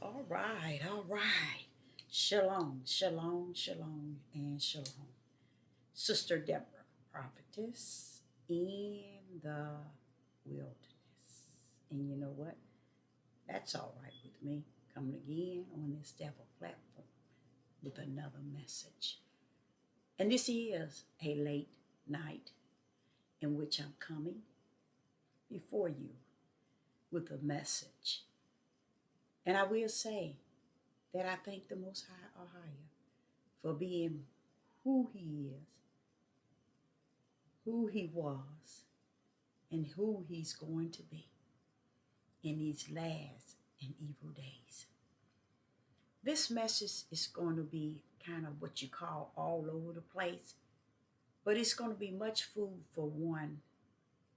All right, all right. Shalom, shalom, shalom, and shalom. Sister Deborah, prophetess in the wilderness. And you know what? That's all right with me. Coming again on this devil platform with another message. And this is a late night in which I'm coming before you with a message. And I will say that I thank the Most High or higher for being who He is, who He was, and who He's going to be in these last and evil days. This message is going to be kind of what you call all over the place, but it's going to be much food for one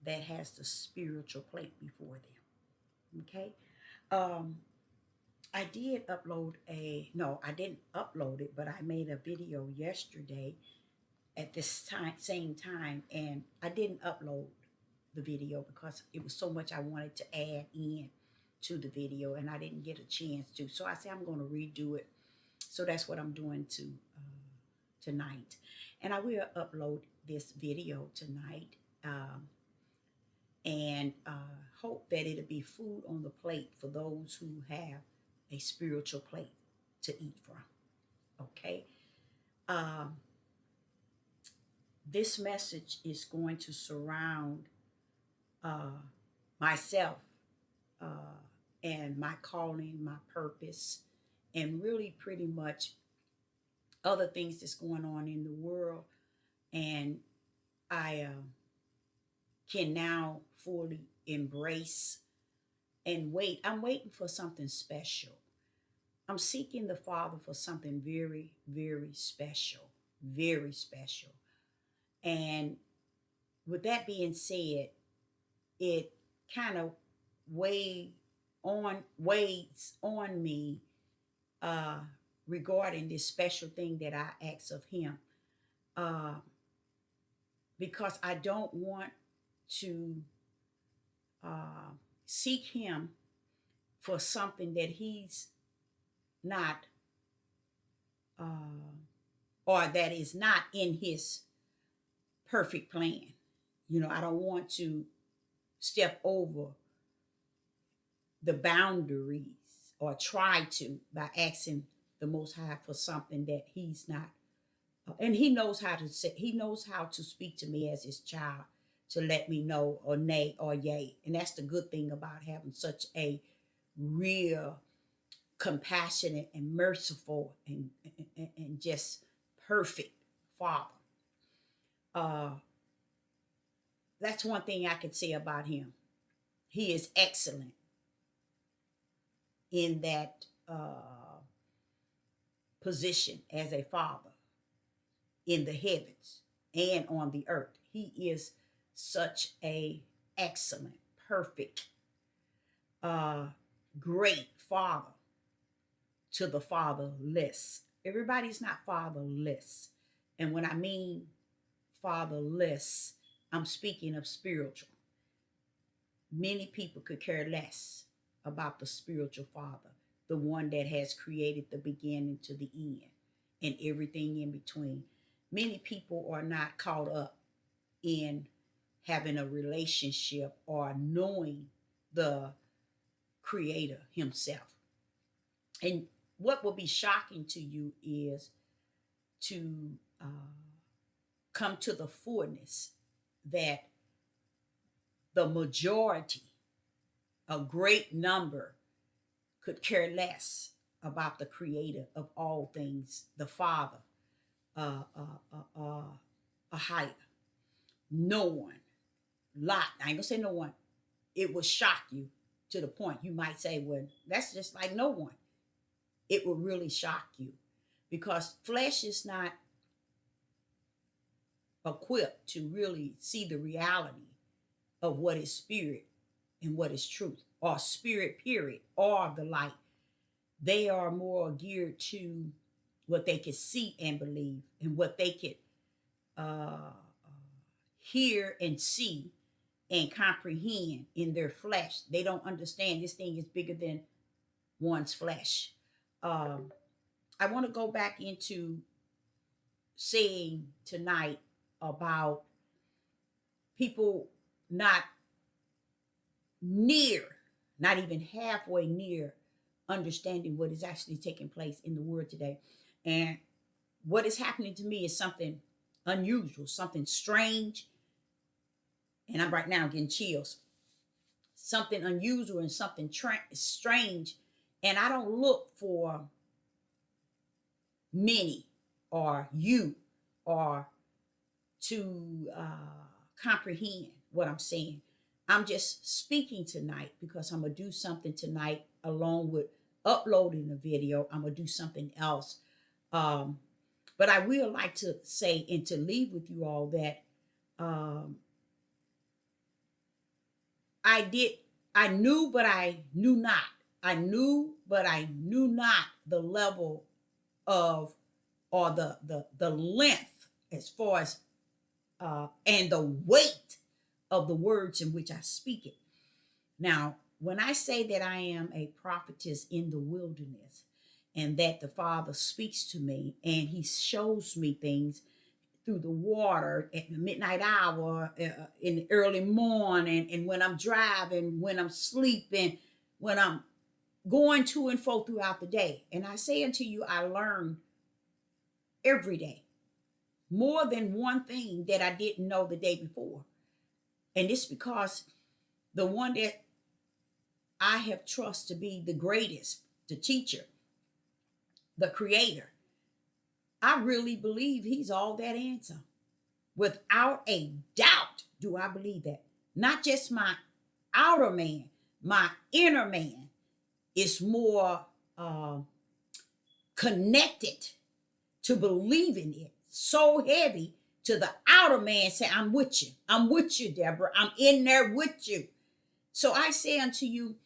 that has the spiritual plate before them. Okay? Um, I did upload no, I didn't upload it, but I made a video yesterday at this same time, and I didn't upload the video because it was so much I wanted to add in to the video, and I didn't get a chance to. So I said I'm going to redo it. So that's what I'm doing tonight, and I will upload this video tonight, and hope that it'll be food on the plate for those who have a spiritual plate to eat from. Okay. Um, this message is going to surround uh, myself uh, and my calling, my purpose, and really pretty much other things that's going on in the world. And I can now fully embrace and wait. I'm waiting for something special. I'm seeking the Father for something very, very special, very special. And with that being said, it kind of weighs on me uh, regarding this special thing that I ask of Him, uh, because I don't want to uh, seek Him for something that He's not, uh, or that is not in His perfect plan. I don't want to step over the boundaries or try to by asking the Most High for something that He's not. And He knows how to say, He knows how to speak to me as His child to let me know or nay or yay. And that's the good thing about having such a real, compassionate and merciful and just perfect Father. Uh, that's one thing I could say about Him. He is excellent in that position as a father in the heavens and on the earth. He is such a excellent, perfect, uh, great father to the fatherless. Everybody's not fatherless. And when I mean fatherless, I'm speaking of spiritual. Many people could care less about the spiritual father, the one that has created the beginning to the end and everything in between. Many people are not caught up in having a relationship or knowing the creator himself. And what will be shocking to you is to come to the fullness that the majority, a great number, could care less about the creator of all things, the Father, uh, uh, a higher. No one, lot, I ain't gonna say no one, it will shock you to the point you might say, well, that's just like no one. It will really shock you because flesh is not equipped to really see the reality of what is spirit and what is truth, or spirit, period, or the light. They are more geared to what they could see and believe and what they could uh, hear and see and comprehend in their flesh. They don't understand this thing is bigger than one's flesh. Um, I want to go back into saying tonight about people not near, not even halfway near understanding what is actually taking place in the world today. And what is happening to me is something unusual, something strange. And I'm right now getting chills. Something unusual and something strange. And I don't look for many or you or to comprehend what I'm saying. I'm just speaking tonight because I'm going to do something tonight along with uploading the video. I'm going to do something else. Um, but I will like to say and to leave with you all that um, I did, I knew, but I knew not. I knew, but I knew not the level of or the length as far as and the weight of the words in which I speak it. Now, when I say that I am a prophetess in the wilderness and that the Father speaks to me and he shows me things through the water at the midnight hour, in the early morning, and when I'm driving, when I'm sleeping, when I'm going to and fro throughout the day. And I say unto you, I learn every day more than one thing that I didn't know the day before. And it's because the one that I have trust to be the greatest, the teacher, the creator, I really believe he's all that answer. Without a doubt, do I believe that. Not just my outer man, my inner man is more connected to believing it. So heavy to the outer man say, I'm with you. I'm with you, Deborah. I'm in there with you. So I say unto you,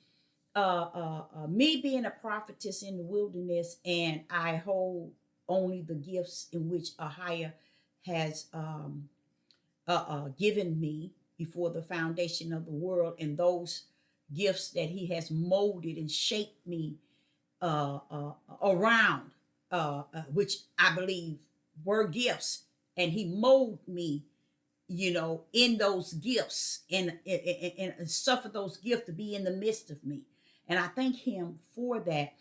me being a prophetess in the wilderness, and I hold only the gifts in which a higher has given me before the foundation of the world, and those gifts that he has molded and shaped me around, which I believe were gifts, and he molded me, in those gifts and suffer those gifts to be in the midst of me. And I thank him for that.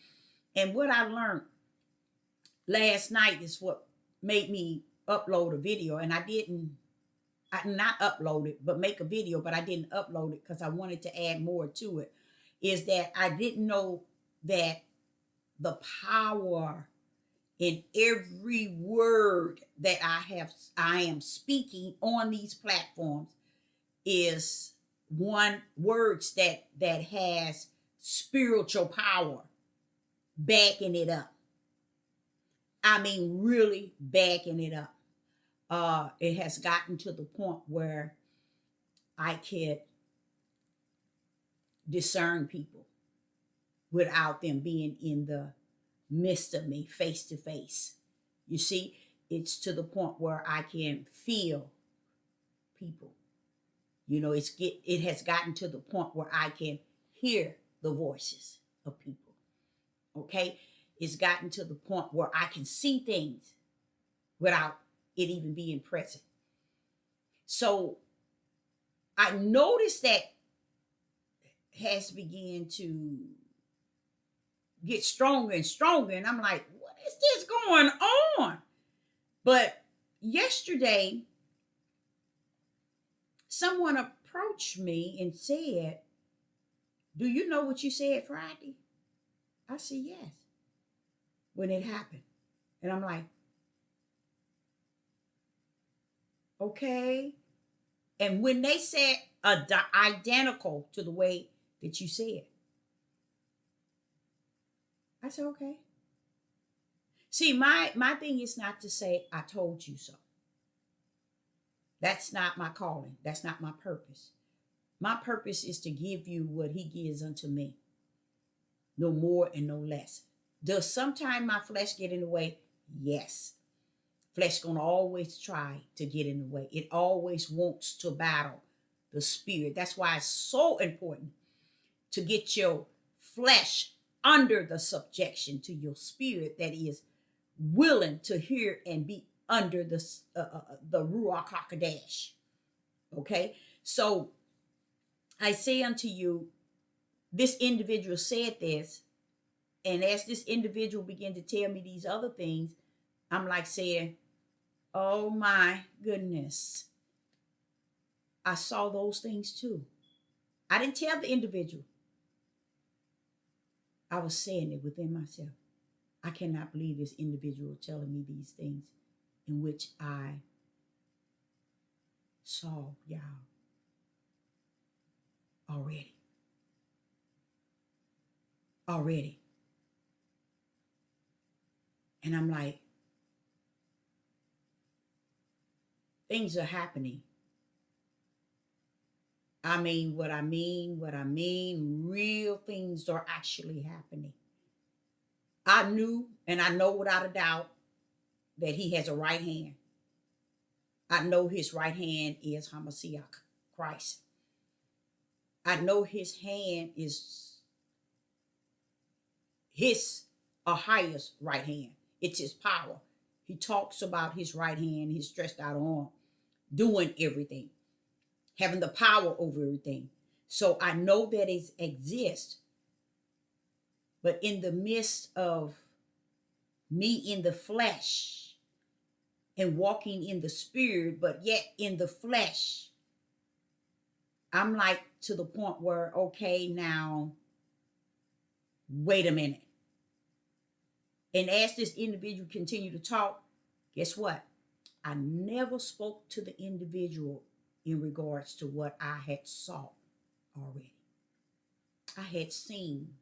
And what I learned last night is what made me upload a video. And I not upload it, but make a video, but I didn't upload it because I wanted to add more to it. Is that I didn't know that the power in every word that I am speaking on these platforms is one words that has spiritual power backing it up. I mean, really backing it up. It has gotten to the point where I can discern people without them being in the midst of me face to face. You see, it's to the point where I can feel people. It has gotten to the point where I can hear the voices of people. Okay? It's gotten to the point where I can see things without it even being present. So I noticed that has begun to get stronger and stronger. And I'm like, what is this going on? But yesterday, someone approached me and said, do you know what you said Friday? I said, yes, when it happened. And I'm like, okay. And when they said identical to the way that you said, I said, okay. See, my thing is not to say, I told you so. That's not my calling. That's not my purpose. My purpose is to give you what he gives unto me. No more and no less. Does sometimes my flesh get in the way? Yes. Flesh gonna always try to get in the way. It always wants to battle the spirit. That's why it's so important to get your flesh under the subjection to your spirit that is willing to hear and be under the Ruach HaKodesh. Okay? So I say unto you, this individual said this, and as this individual began to tell me these other things, I'm like saying, oh my goodness, I saw those things too. I didn't tell the individual. I was saying it within myself. I cannot believe this individual telling me these things in which I saw y'all already. Already. And I'm like, things are happening. Real things are actually happening. I knew and I know without a doubt that he has a right hand. I know his right hand is Hamashiach, Christ. I know his hand is his highest right hand. It's his power. He talks about his right hand, his stretched out arm, doing everything, having the power over everything. So I know that it exists, but in the midst of me in the flesh and walking in the spirit, but yet in the flesh, I'm like to the point where, okay, now, wait a minute. And as this individual continued to talk, guess what? I never spoke to the individual in regards to what I had saw already. I had seen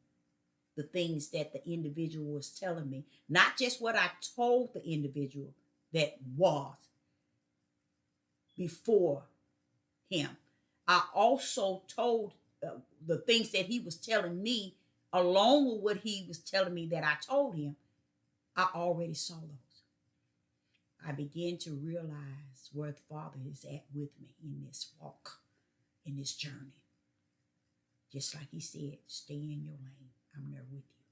the things that the individual was telling me, not just what I told the individual that was before him. I also told the things that he was telling me, along with what he was telling me that I told him. I already saw those. I began to realize where the Father is at with me in this walk, in this journey. Just like he said, stay in your lane. I'm there with you.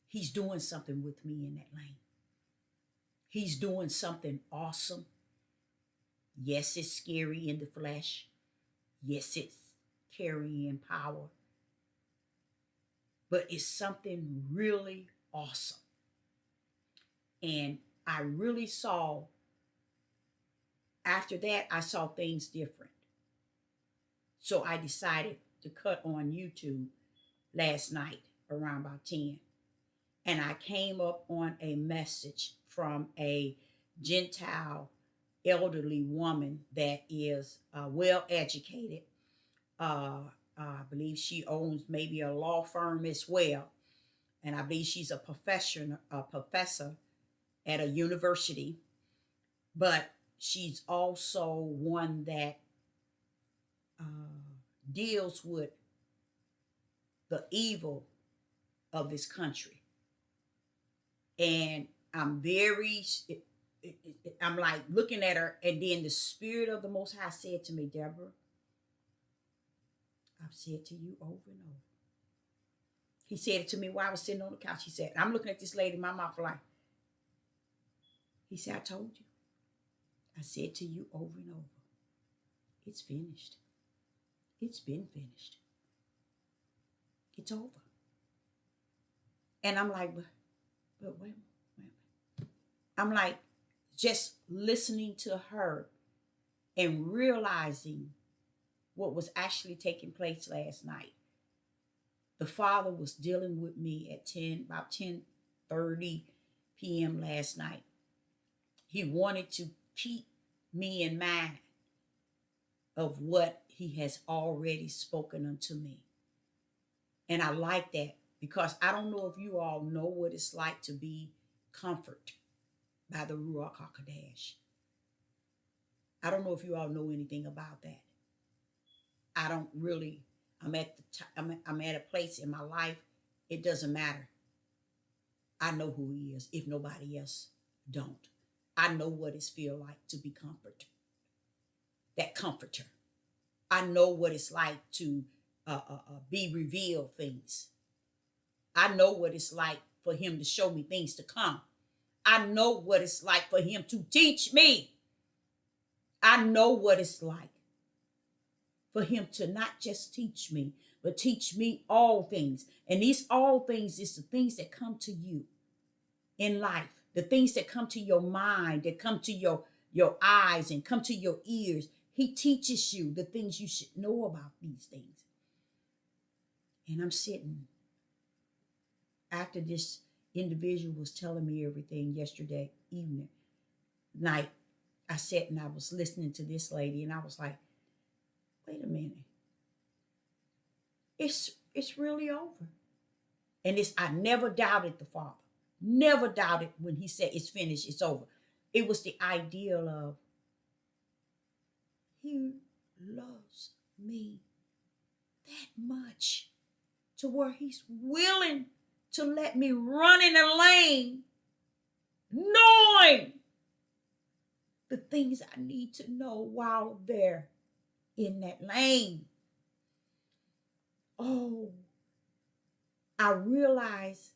He's doing something with me in that lane. He's doing something awesome. Yes, it's scary in the flesh. Yes, it's carrying power. But it's something really awesome. And I really saw, after that, I saw things different. So I decided to cut on YouTube last night around about 10. And I came up on a message from a Gentile elderly woman that is well educated. I believe she owns maybe a law firm as well. And I believe she's a professor at a university. But she's also one that deals with the evil of this country. And I'm like looking at her, and then the Spirit of the Most High said to me, Deborah, I've said to you over and over. He said it to me while I was sitting on the couch. He said, I'm looking at this lady in my mouth like, he said, I told you. I said to you over and over, it's finished. It's been finished. It's over. And I'm like, but wait. I'm like, just listening to her and realizing what was actually taking place last night. The Father was dealing with me at about 10:30 p.m. last night. He wanted to keep me in mind of what he has already spoken unto me. And I like that, because I don't know if you all know what it's like to be comforted by the Ruach HaKodesh. I don't know if you all know anything about that. I don't really. I'm at a place in my life. It doesn't matter. I know who he is. If nobody else don't, I know what it feels like to be comforted. That comforter. I know what it's like to be revealed things. I know what it's like for him to show me things to come. I know what it's like for him to teach me. I know what it's like for him to not just teach me, but teach me all things. And these all things is the things that come to you in life, the things that come to your mind, that come to your eyes and come to your ears. He teaches you the things you should know about these things. And I'm sitting after this individual was telling me everything yesterday night. I sat and I was listening to this lady and I was like, wait a minute. It's really over. And I never doubted the Father. Never doubted when he said it's finished, it's over. It was the ideal of he loves me that much to where he's willing to let me run in a lane knowing the things I need to know while they're in that lane. Oh, I realize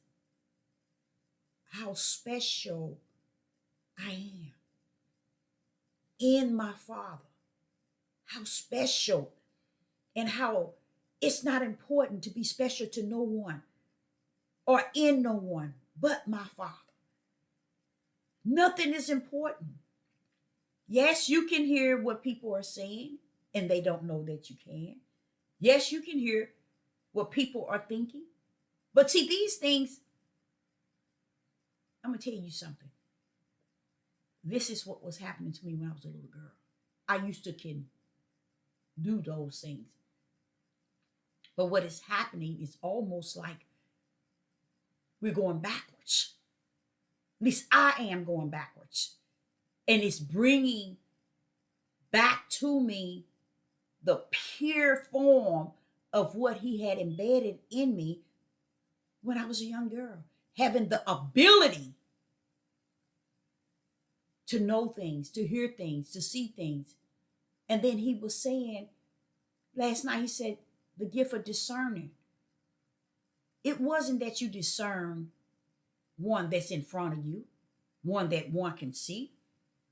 how special I am in my Father. How special, and how it's not important to be special to no one or in no one but my Father. Nothing is important. Yes, you can hear what people are saying and they don't know that you can. Yes, you can hear what people are thinking. But see, these things, I'm going to tell you something. This is what was happening to me when I was a little girl. I used to can do those things. But what is happening is almost like we're going backwards. At least I am going backwards. And it's bringing back to me the pure form of what he had embedded in me when I was a young girl. Having the ability to know things, to hear things, to see things. And then he was saying, last night he said, the gift of discerning. It wasn't that you discern one that's in front of you, one that one can see.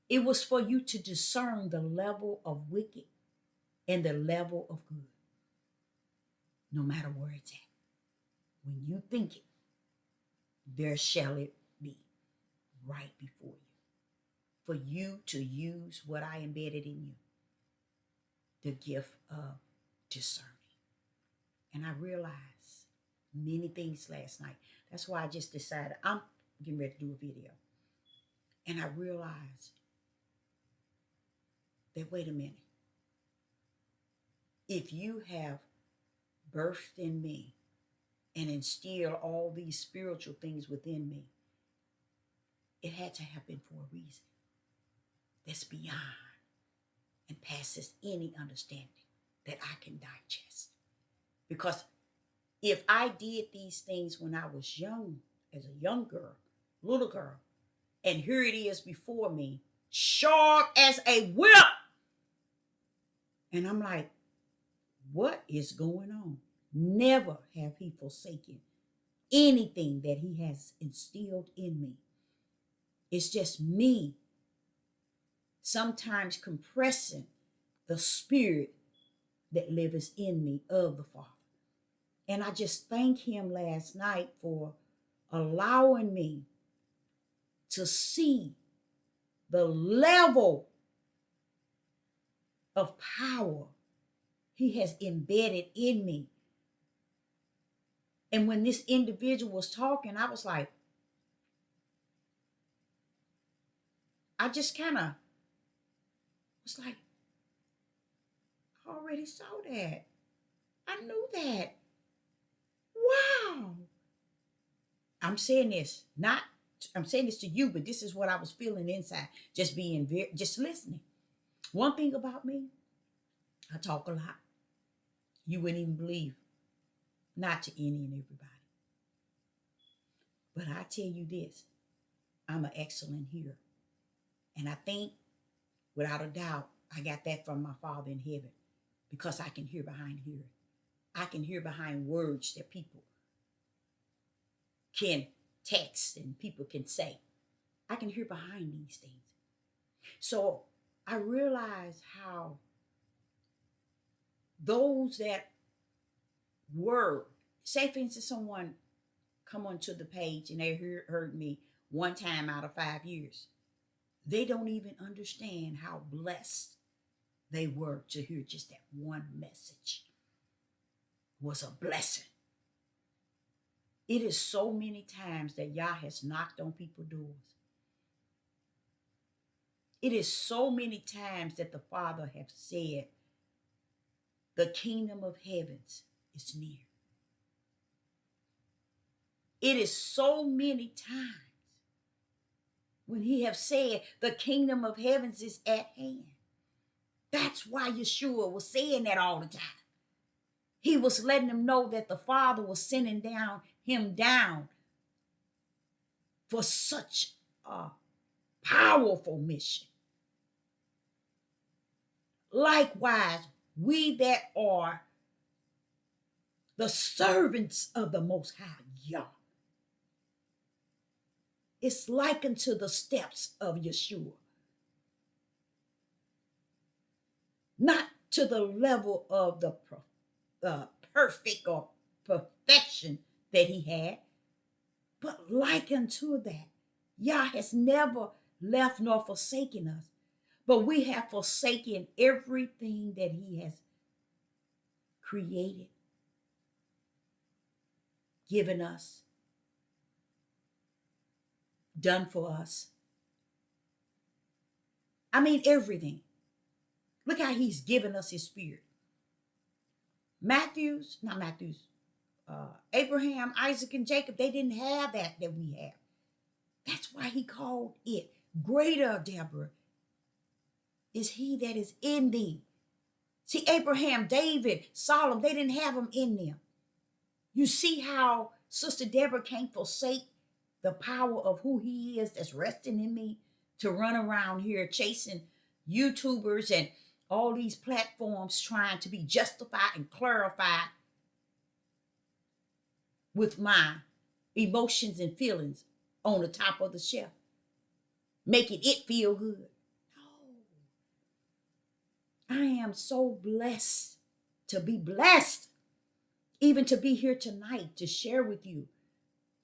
It was for you to discern the level of wicked and the level of good, no matter where it's at. When you think it, there shall it be right before you. For you to use what I embedded in you, the gift of discerning. And I realized many things last night. That's why I just decided I'm getting ready to do a video. And I realized that, wait a minute. If you have birthed in me and instilled all these spiritual things within me, it had to happen for a reason that's beyond and passes any understanding that I can digest. Because if I did these things when I was young, as a young girl, little girl, and here it is before me, sharp as a whip. And I'm like, what is going on? Never have he forsaken anything that he has instilled in me. It's just me sometimes compressing the spirit that lives in me of the Father. And I just thank him last night for allowing me to see the level of power he has embedded in me. And when this individual was talking, I was like, I just kind of was like, I already saw that. I knew that. Wow. I'm saying this to you, but this is what I was feeling inside. Just just listening. One thing about me, I talk a lot. You wouldn't even believe. Not to any and everybody. But I tell you this, I'm an excellent hearer. And I think, without a doubt, I got that from my Father in heaven, because I can hear behind hearing. I can hear behind words that people can text and people can say. I can hear behind these things. So I realize how those that were, say for instance, someone come onto the page and they heard me one time out of 5 years. They don't even understand how blessed they were to hear just that one message was a blessing. It is so many times that Yah has knocked on people's doors. It is so many times that the Father have said, the kingdom of heavens is near. It is so many times when he have said, the kingdom of heavens is at hand. That's why Yeshua was saying that all the time. He was letting them know that the Father was sending him down for such a powerful mission. Likewise, we that are the servants of the Most High Yah, it's likened to the steps of Yeshua. Not to the level of the perfect or perfection that he had, but likened to that. Yah has never left nor forsaken us, but we have forsaken everything that he has created, given us, done for us. I mean, everything. Look how he's given us his spirit. Abraham, Isaac, and Jacob, they didn't have that we have. That's why he called it greater, Deborah, is he that is in thee. See, Abraham, David, Solomon, they didn't have them in them. You see how Sister Deborah can't forsake the power of who he is that's resting in me to run around here chasing YouTubers and all these platforms trying to be justified and clarified with my emotions and feelings on the top of the shelf, making it feel good. No. I am so blessed to be blessed, even to be here tonight to share with you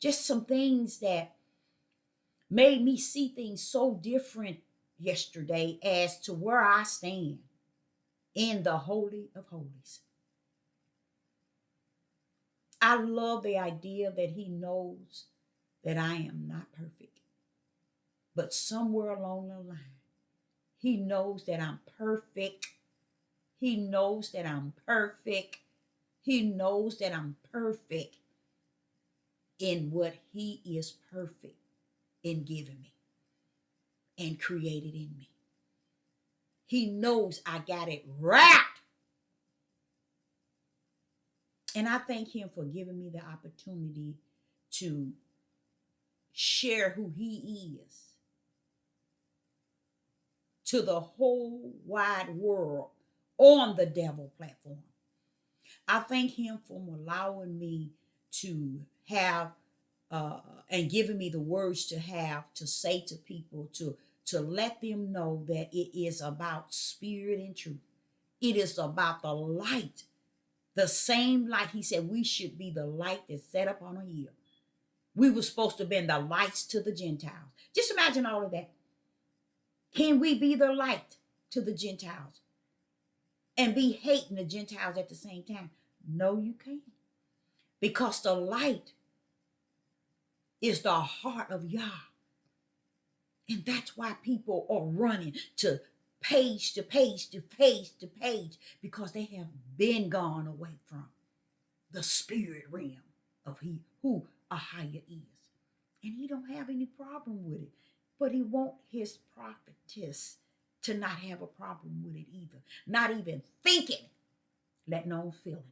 just some things that made me see things so different yesterday as to where I stand in the Holy of Holies. I love the idea that he knows that I am not perfect, but somewhere along the line, he knows that I'm perfect. He knows that I'm perfect. He knows that I'm perfect in what he is perfect in giving me and created in me. He knows I got it right. And I thank him for giving me the opportunity to share who he is to the whole wide world on the devil platform. I thank him for allowing me to have and giving me the words to have to say to people, to let them know that it is about spirit and truth. It is about the light, the same light. He said we should be the light that's set up on a hill. We were supposed to be the lights to the Gentiles. Just imagine all of that. Can we be the light to the Gentiles and be hating the Gentiles at the same time? No, you can't. Because the light is the heart of Yah. And that's why people are running to page to page to page to page, because they have been gone away from the spirit realm of who Ahia is. And he don't have any problem with it. But he want his prophetess to not have a problem with it either. Not even thinking it, let alone feeling it.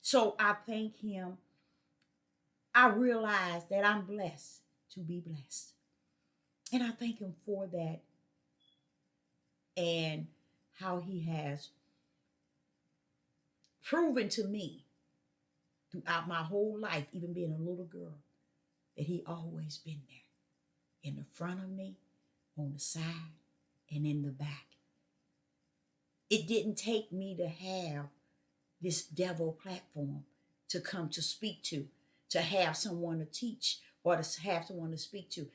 So I thank him. I realize that I'm blessed to be blessed. And I thank him for that and how he has proven to me throughout my whole life, even being a little girl, that he always been there in the front of me, on the side, and in the back. It didn't take me to have this devil platform to come to speak to have someone to teach or to have someone to speak to.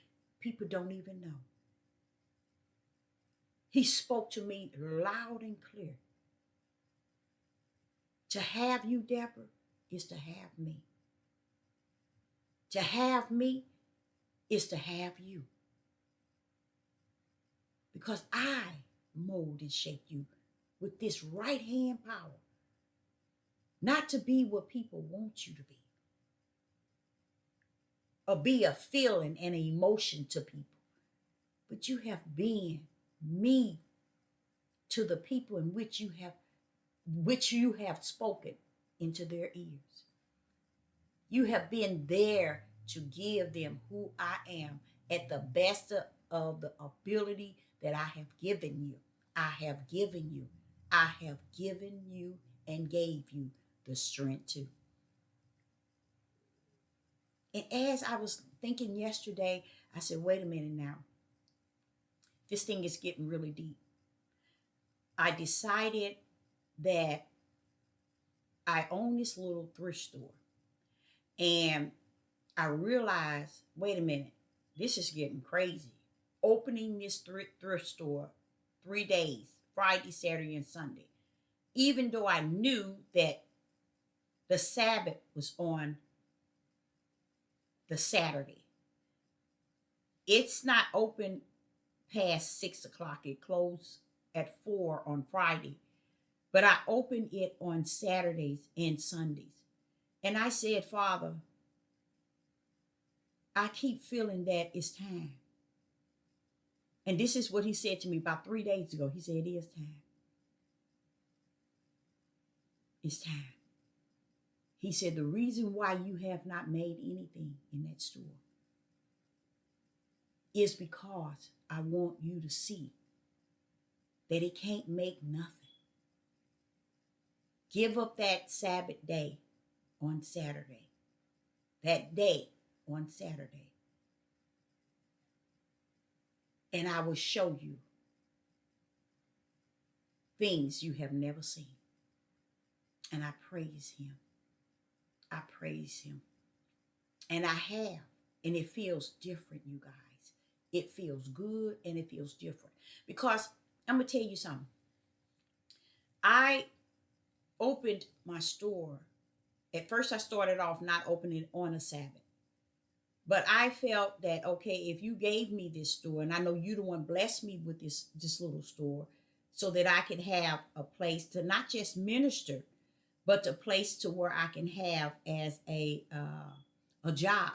People don't even know. He spoke to me loud and clear. To have you, Deborah, is to have me. To have me is to have you. Because I mold and shape you with this right hand power. Not to be what people want you to be. Or be a feeling and an emotion to people. But you have been me to the people in which you have spoken into their ears. You have been there to give them who I am at the best of the ability that I have given you. I have given you. I have given you and gave you the strength to. And as I was thinking yesterday, I said, wait a minute now. This thing is getting really deep. I decided that I own this little thrift store. And I realized, wait a minute, this is getting crazy. Opening this thrift store 3 days, Friday, Saturday, and Sunday. Even though I knew that the Sabbath was on the Saturday. It's not open past 6 o'clock. It closed at 4 on Friday. But I opened it on Saturdays and Sundays. And I said, Father, I keep feeling that it's time. And this is what he said to me about 3 days ago. He said, it is time. It's time. He said, the reason why you have not made anything in that store is because I want you to see that it can't make nothing. Give up that Sabbath day on Saturday. That day on Saturday. And I will show you things you have never seen. And I praise him. I praise him. And I have. And it feels different, you guys. It feels good and it feels different. Because I'm going to tell you something. I opened my store. At first, I started off not opening on a Sabbath. But I felt that, okay, if you gave me this store, and I know you the one blessed me with this little store, so that I could have a place to not just minister, but a place to where I can have as a job.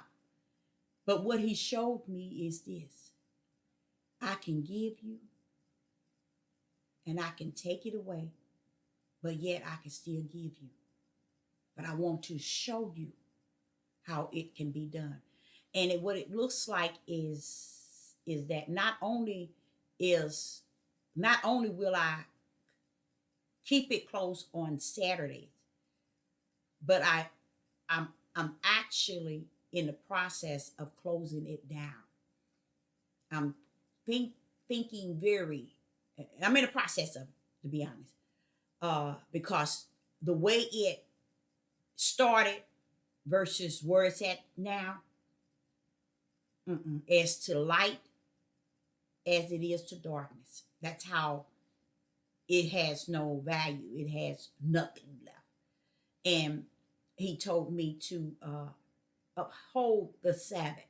But what he showed me is this. I can give you, and I can take it away, but yet I can still give you. But I want to show you how it can be done. And what it looks like is that not only will I keep it closed on Saturdays, but I'm actually in the process of closing it down. I'm thinking I'm in the process of it, to be honest, because the way it started versus where it's at now, as to light as it is to darkness. That's how it has no value. It has nothing left. And he told me to uphold the Sabbath.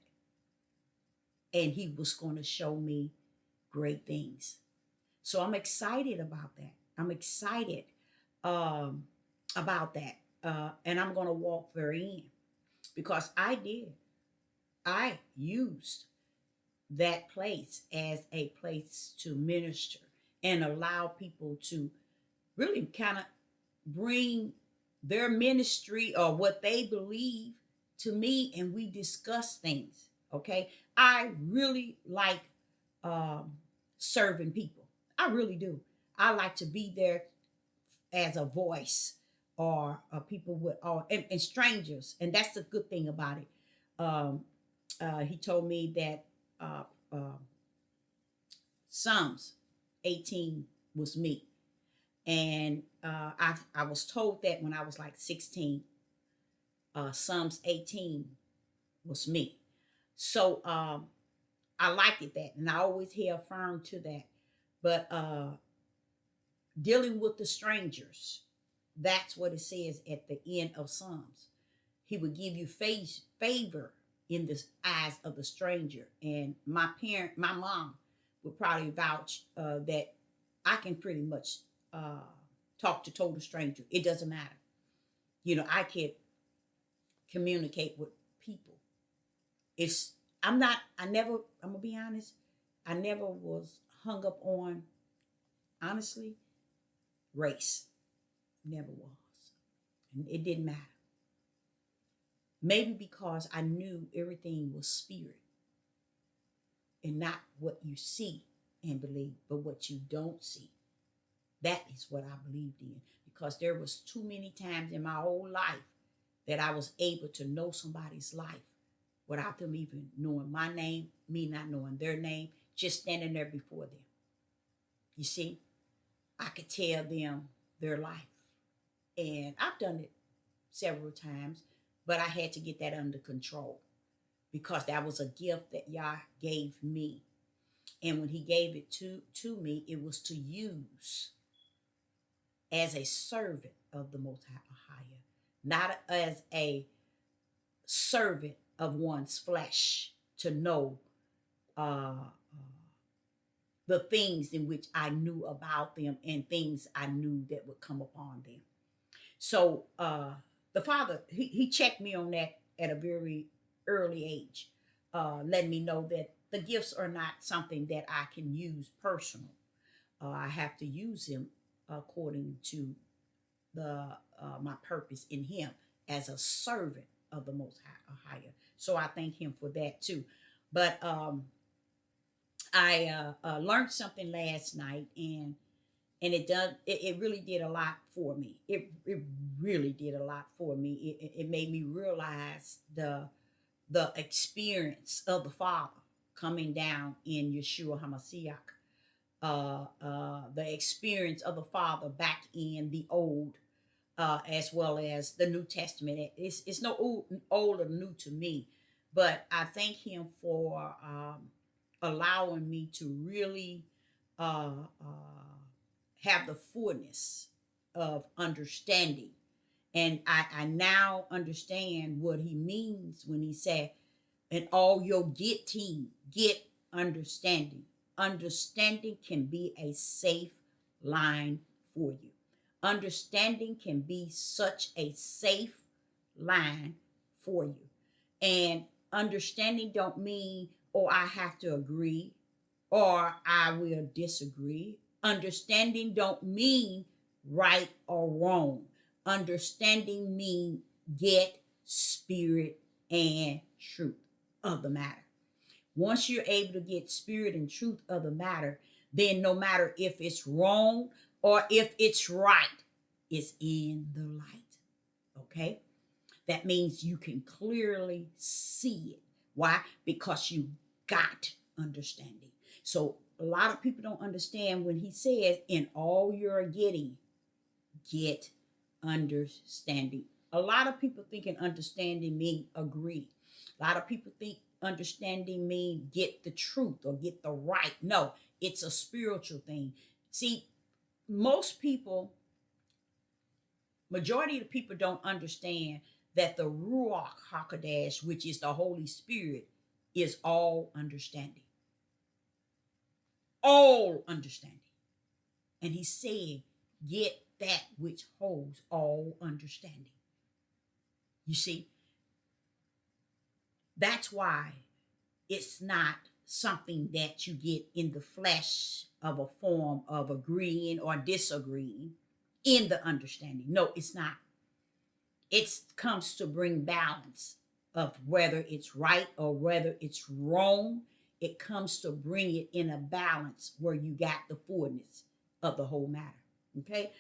And he was going to show me great things. So I'm excited about that. I'm excited about that. And I'm going to walk therein. Because I used that place as a place to minister and allow people to really kind of bring their ministry or what they believe to me, and we discuss things. Okay, I really like serving people. I really do. I like to be there as a voice or people with and strangers, and that's the good thing about it. He told me that uh, uh, Psalms 18 was me. And I was told that when I was like 16, Psalms 18 was me. So I liked it that, and I always held firm to that. But dealing with the strangers, that's what it says at the end of Psalms. He would give you favor in the eyes of the stranger. And my mom would probably vouch that I can pretty much uh, talk to total stranger. It doesn't matter. I can communicate with people. It's I never, I'm gonna be honest, I never was hung up on, honestly, race. Never was. And it didn't matter. Maybe because I knew everything was spirit and not what you see and believe, but what you don't see. That is what I believed in. Because there was too many times in my whole life that I was able to know somebody's life without them even knowing my name, me not knowing their name, just standing there before them. You see, I could tell them their life. And I've done it several times, but I had to get that under control because that was a gift that Yah gave me. And when he gave it to me, it was to use as a servant of the Most High, not as a servant of one's flesh, to know the things in which I knew about them and things I knew that would come upon them. So the Father, he checked me on that at a very early age, letting me know that the gifts are not something that I can use personal. I have to use them according to the my purpose in Him as a servant of the Most Higher. So I thank Him for that too. But I learned something last night, and it really did a lot for me. It really did a lot for me. It made me realize the experience of the Father coming down in Yeshua Hamashiach. The experience of the Father back in the Old, as well as the New Testament. It's no old or new to me, but I thank Him for allowing me to really have the fullness of understanding. And I now understand what He means when He said, "And all your get understanding." Understanding can be a safe line for you. Understanding can be such a safe line for you. And understanding don't mean, oh, I have to agree or I will disagree. Understanding don't mean right or wrong. Understanding mean get spirit and truth of the matter. Once you're able to get spirit and truth of the matter, then no matter if it's wrong or if it's right, it's in the light. Okay? That means you can clearly see it. Why? Because you got understanding. So a lot of people don't understand when he says, in all you're getting, get understanding. A lot of people thinking understanding mean agree. A lot of people think understanding mean get the truth or get the right. No, it's a spiritual thing. See, most people, majority of the people don't understand that the Ruach HaKodesh, which is the Holy Spirit, is all understanding. All understanding. And he said, get that which holds all understanding. You see, that's why it's not something that you get in the flesh of a form of agreeing or disagreeing in the understanding. No, it's not. It comes to bring balance of whether it's right or whether it's wrong. It comes to bring it in a balance where you got the fullness of the whole matter. Okay.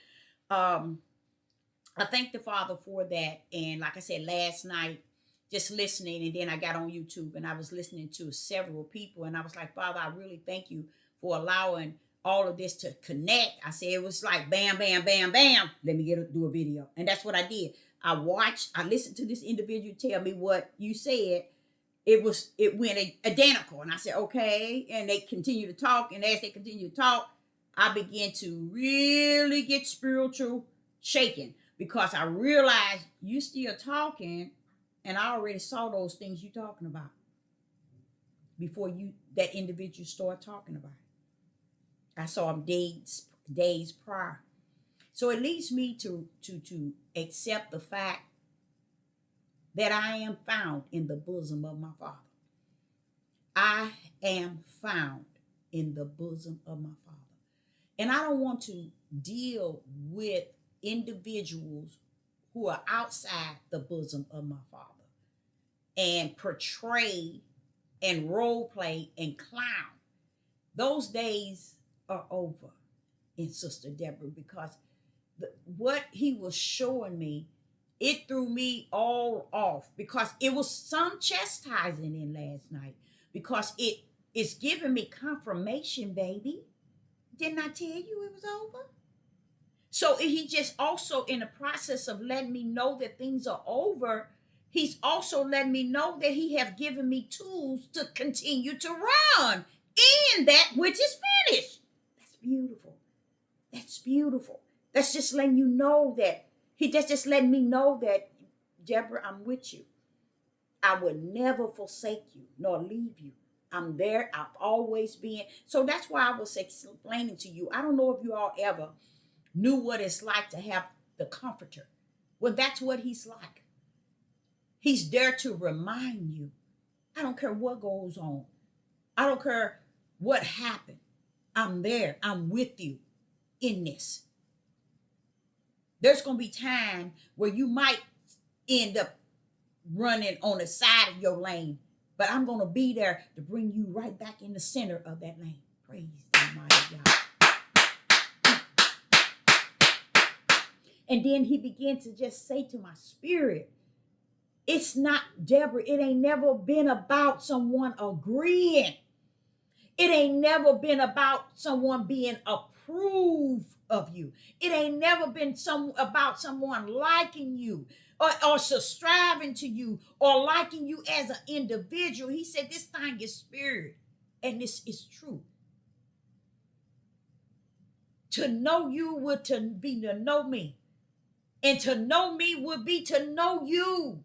I thank the Father for that. And like I said last night, just listening. And then I got on YouTube and I was listening to several people. And I was like, Father, I really thank you for allowing all of this to connect. I said, it was like bam, bam, bam, bam. Let me do a video. And that's what I did. I listened to this individual tell me what you said. It went identical. And I said, okay. And they continue to talk. And as they continue to talk, I began to really get spiritual shaken because I realized you still talking and I already saw those things you talking about before that individual start talking about it. I saw them days prior. So it leads me to accept the fact that I am found in the bosom of my Father. I am found in the bosom of my Father. And I don't want to deal with individuals who are outside the bosom of my Father and portray and role play and clown. Those days are over in Sister Deborah, because what he was showing me, it threw me all off, because it was some chastising in last night, because it's giving me confirmation, baby. Didn't I tell you it was over? So he just also, in the process of letting me know that things are over, he's also letting me know that he have given me tools to continue to run in that which is finished. That's beautiful. That's beautiful. That's just letting you know that that's just letting me know that, Deborah, I'm with you. I will never forsake you nor leave you. I'm there. I've always been. So that's why I was explaining to you. I don't know if you all ever knew what it's like to have the comforter. Well, that's what he's like. He's there to remind you. I don't care what goes on. I don't care what happened. I'm there. I'm with you in this. There's going to be time where you might end up running on the side of your lane, but I'm going to be there to bring you right back in the center of that lane. Praise the mighty God. And then he began to just say to my spirit, it's not, Deborah, it ain't never been about someone agreeing. It ain't never been about someone being approved of you. It ain't never been about someone liking you or subscribing to you or liking you as an individual. He said this thing is spirit, and this is true. To know you would be to know me, and to know me would be to know you.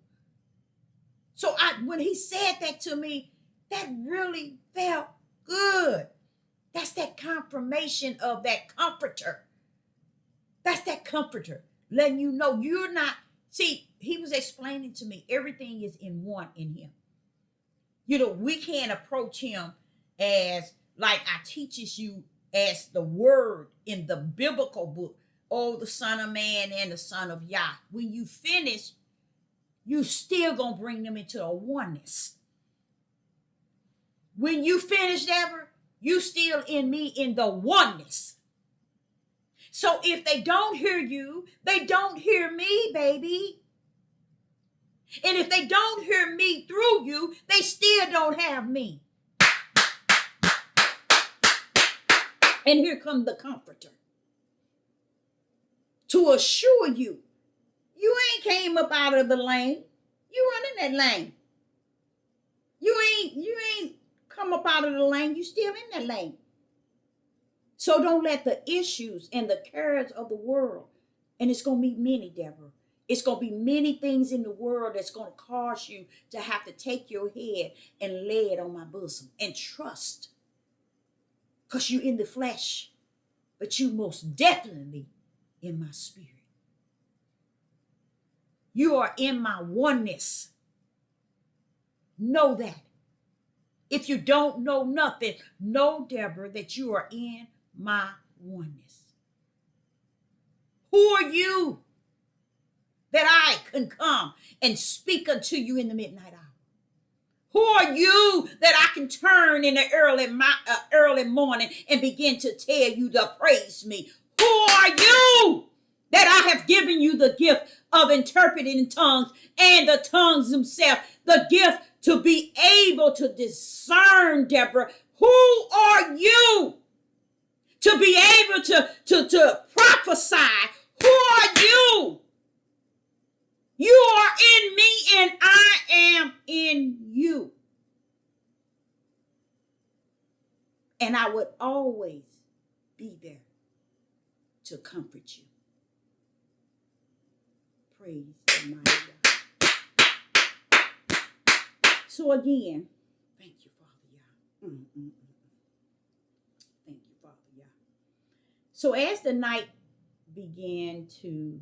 So when he said that to me, that really felt good. That's that confirmation of that comforter. That's that comforter, letting you know you're not. See, he was explaining to me everything is in one in him. You know, we can't approach him as like I teaches you as the word in the biblical book. Oh, the Son of Man and the Son of Yah. When you finish, you still gonna bring them into a oneness. When you finish, Deborah, you still in me in the oneness. So if they don't hear you, they don't hear me, baby. And if they don't hear me through you, they still don't have me. And here comes the comforter to assure you, you ain't came up out of the lane. You running that lane. You ain't come up out of the lane. You still in that lane. So don't let the issues and the cares of the world, and it's going to be many, Deborah. It's going to be many things in the world that's going to cause you to have to take your head and lay it on my bosom and trust. Because you're in the flesh, but you most definitely in my spirit. You are in my oneness. Know that. If you don't know nothing, know, Deborah, that you are in my oneness. Who are you that I can come and speak unto you in the midnight hour? Who are you that I can turn in the early morning and begin to tell you to praise me? Who are you that I have given you the gift of interpreting tongues and the tongues themselves, the gift to be able to discern, Deborah, who are you? To be able to prophesy, who are you? You are in me and I am in you. And I would always be there to comfort you. Praise the mighty God. So again, thank you, Father Yah. Thank you, Father Yah. So as the night began to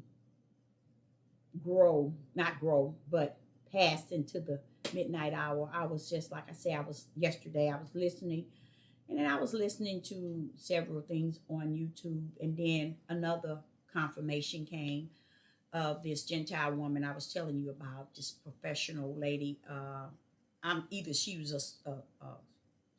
not grow, but passed into the midnight hour, I was just, like I said, I was listening. And then I was listening to several things on YouTube. And then another confirmation came of this Gentile woman I was telling you about, this professional lady. Either she was a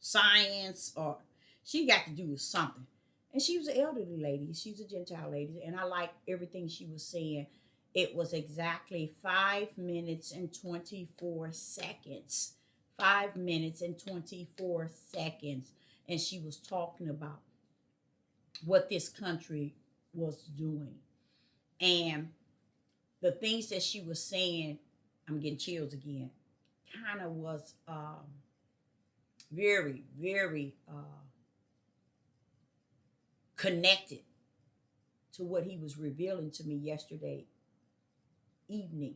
science or she got to do with something. And she was an elderly lady. She's a Gentile lady. And I like everything she was saying. It was exactly 5 minutes and 24 seconds. 5 minutes and 24 seconds. And she was talking about what this country was doing. And the things that she was saying, I'm getting chills again, kind of was very, very connected to what he was revealing to me yesterday evening.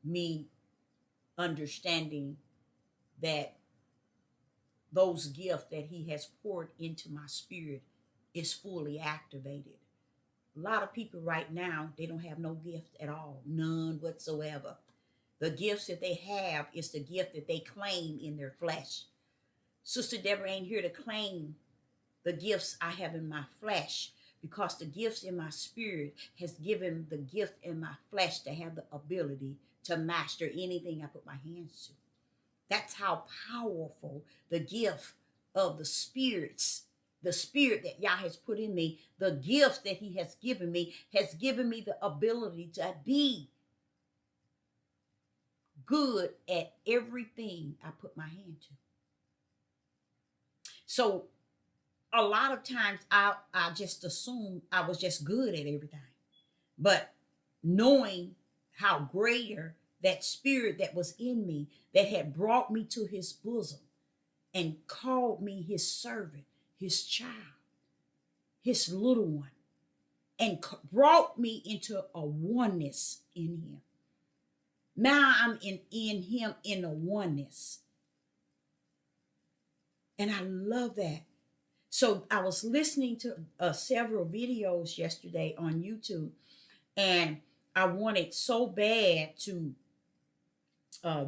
Me understanding that those gifts that he has poured into my spirit is fully activated. A lot of people right now, they don't have no gift at all, none whatsoever. The gifts that they have is the gift that they claim in their flesh. Sister Deborah ain't here to claim the gifts I have in my flesh, because the gifts in my spirit has given the gift in my flesh to have the ability to master anything I put my hands to. That's how powerful the gift of the spirit that Yah has put in me, the gifts that he has given me the ability to be good at everything I put my hand to. So a lot of times I just assumed I was just good at everything. But knowing how greater that spirit that was in me, that had brought me to his bosom and called me his servant, his child, his little one, and brought me into a oneness in him. Now I'm in him in a oneness. And I love that. So I was listening to several videos yesterday on YouTube, and I wanted so bad to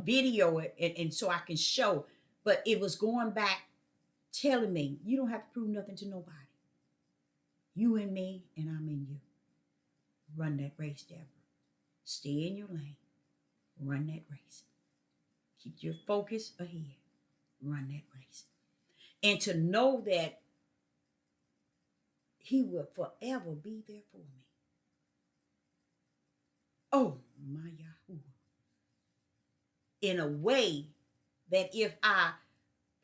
video it and so I can show, but it was going back telling me, you don't have to prove nothing to nobody. You in me and I'm in you. Run that race, Deborah. Stay in your lane. Run that race. Keep your focus ahead. Run that race. And to know that he will forever be there for me. Oh, my Yahuwah. In a way that if I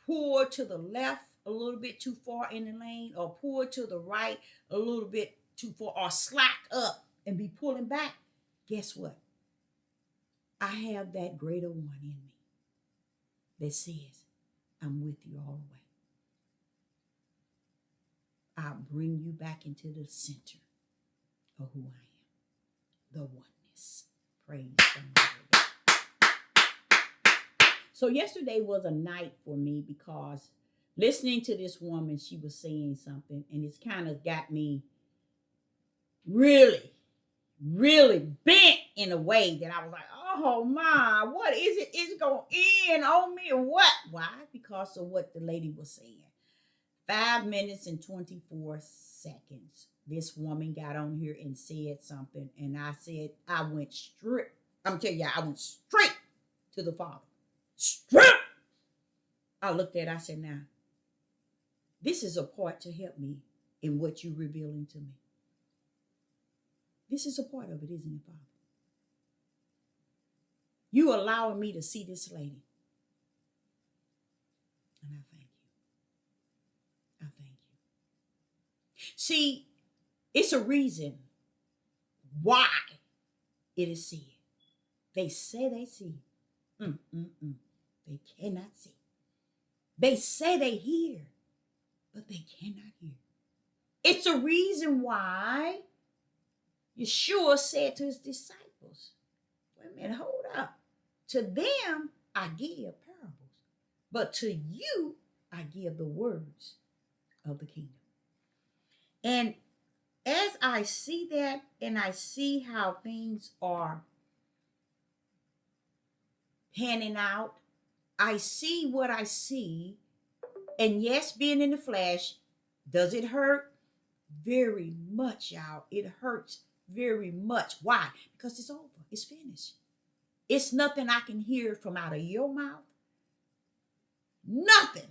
pour to the left a little bit too far in the lane, or pour to the right a little bit too far, or slack up and be pulling back, guess what? I have that greater one in me that says, I'm with you all the way. I'll bring you back into the center of who I am, the oneness. Praise God. So yesterday was a night for me, because listening to this woman, she was saying something, and it's kind of got me really, really bent in a way that I was like, oh my, what is it? It's going in on me or what? Why? Because of what the lady was saying. 5 minutes and 24 seconds. This woman got on here and said something, and I said, I went straight to the Father. Straight. I looked at it, I said, now, this is a part to help me in what you're revealing to me. This is a part of it, isn't it, Father? You allowing me to see this lady. And I thank you. I thank you. See, it's a reason why it is said. They say they see. They cannot see. They say they hear, but they cannot hear. It's a reason why Yeshua said to his disciples, wait a minute, hold up. To them, I give parables, but to you, I give the words of the kingdom. And as I see that and I see how things are panning out, I see what I see. And yes, being in the flesh, does it hurt? Very much, y'all. It hurts very much. Why? Because it's over. It's finished. It's nothing I can hear from out of your mouth. Nothing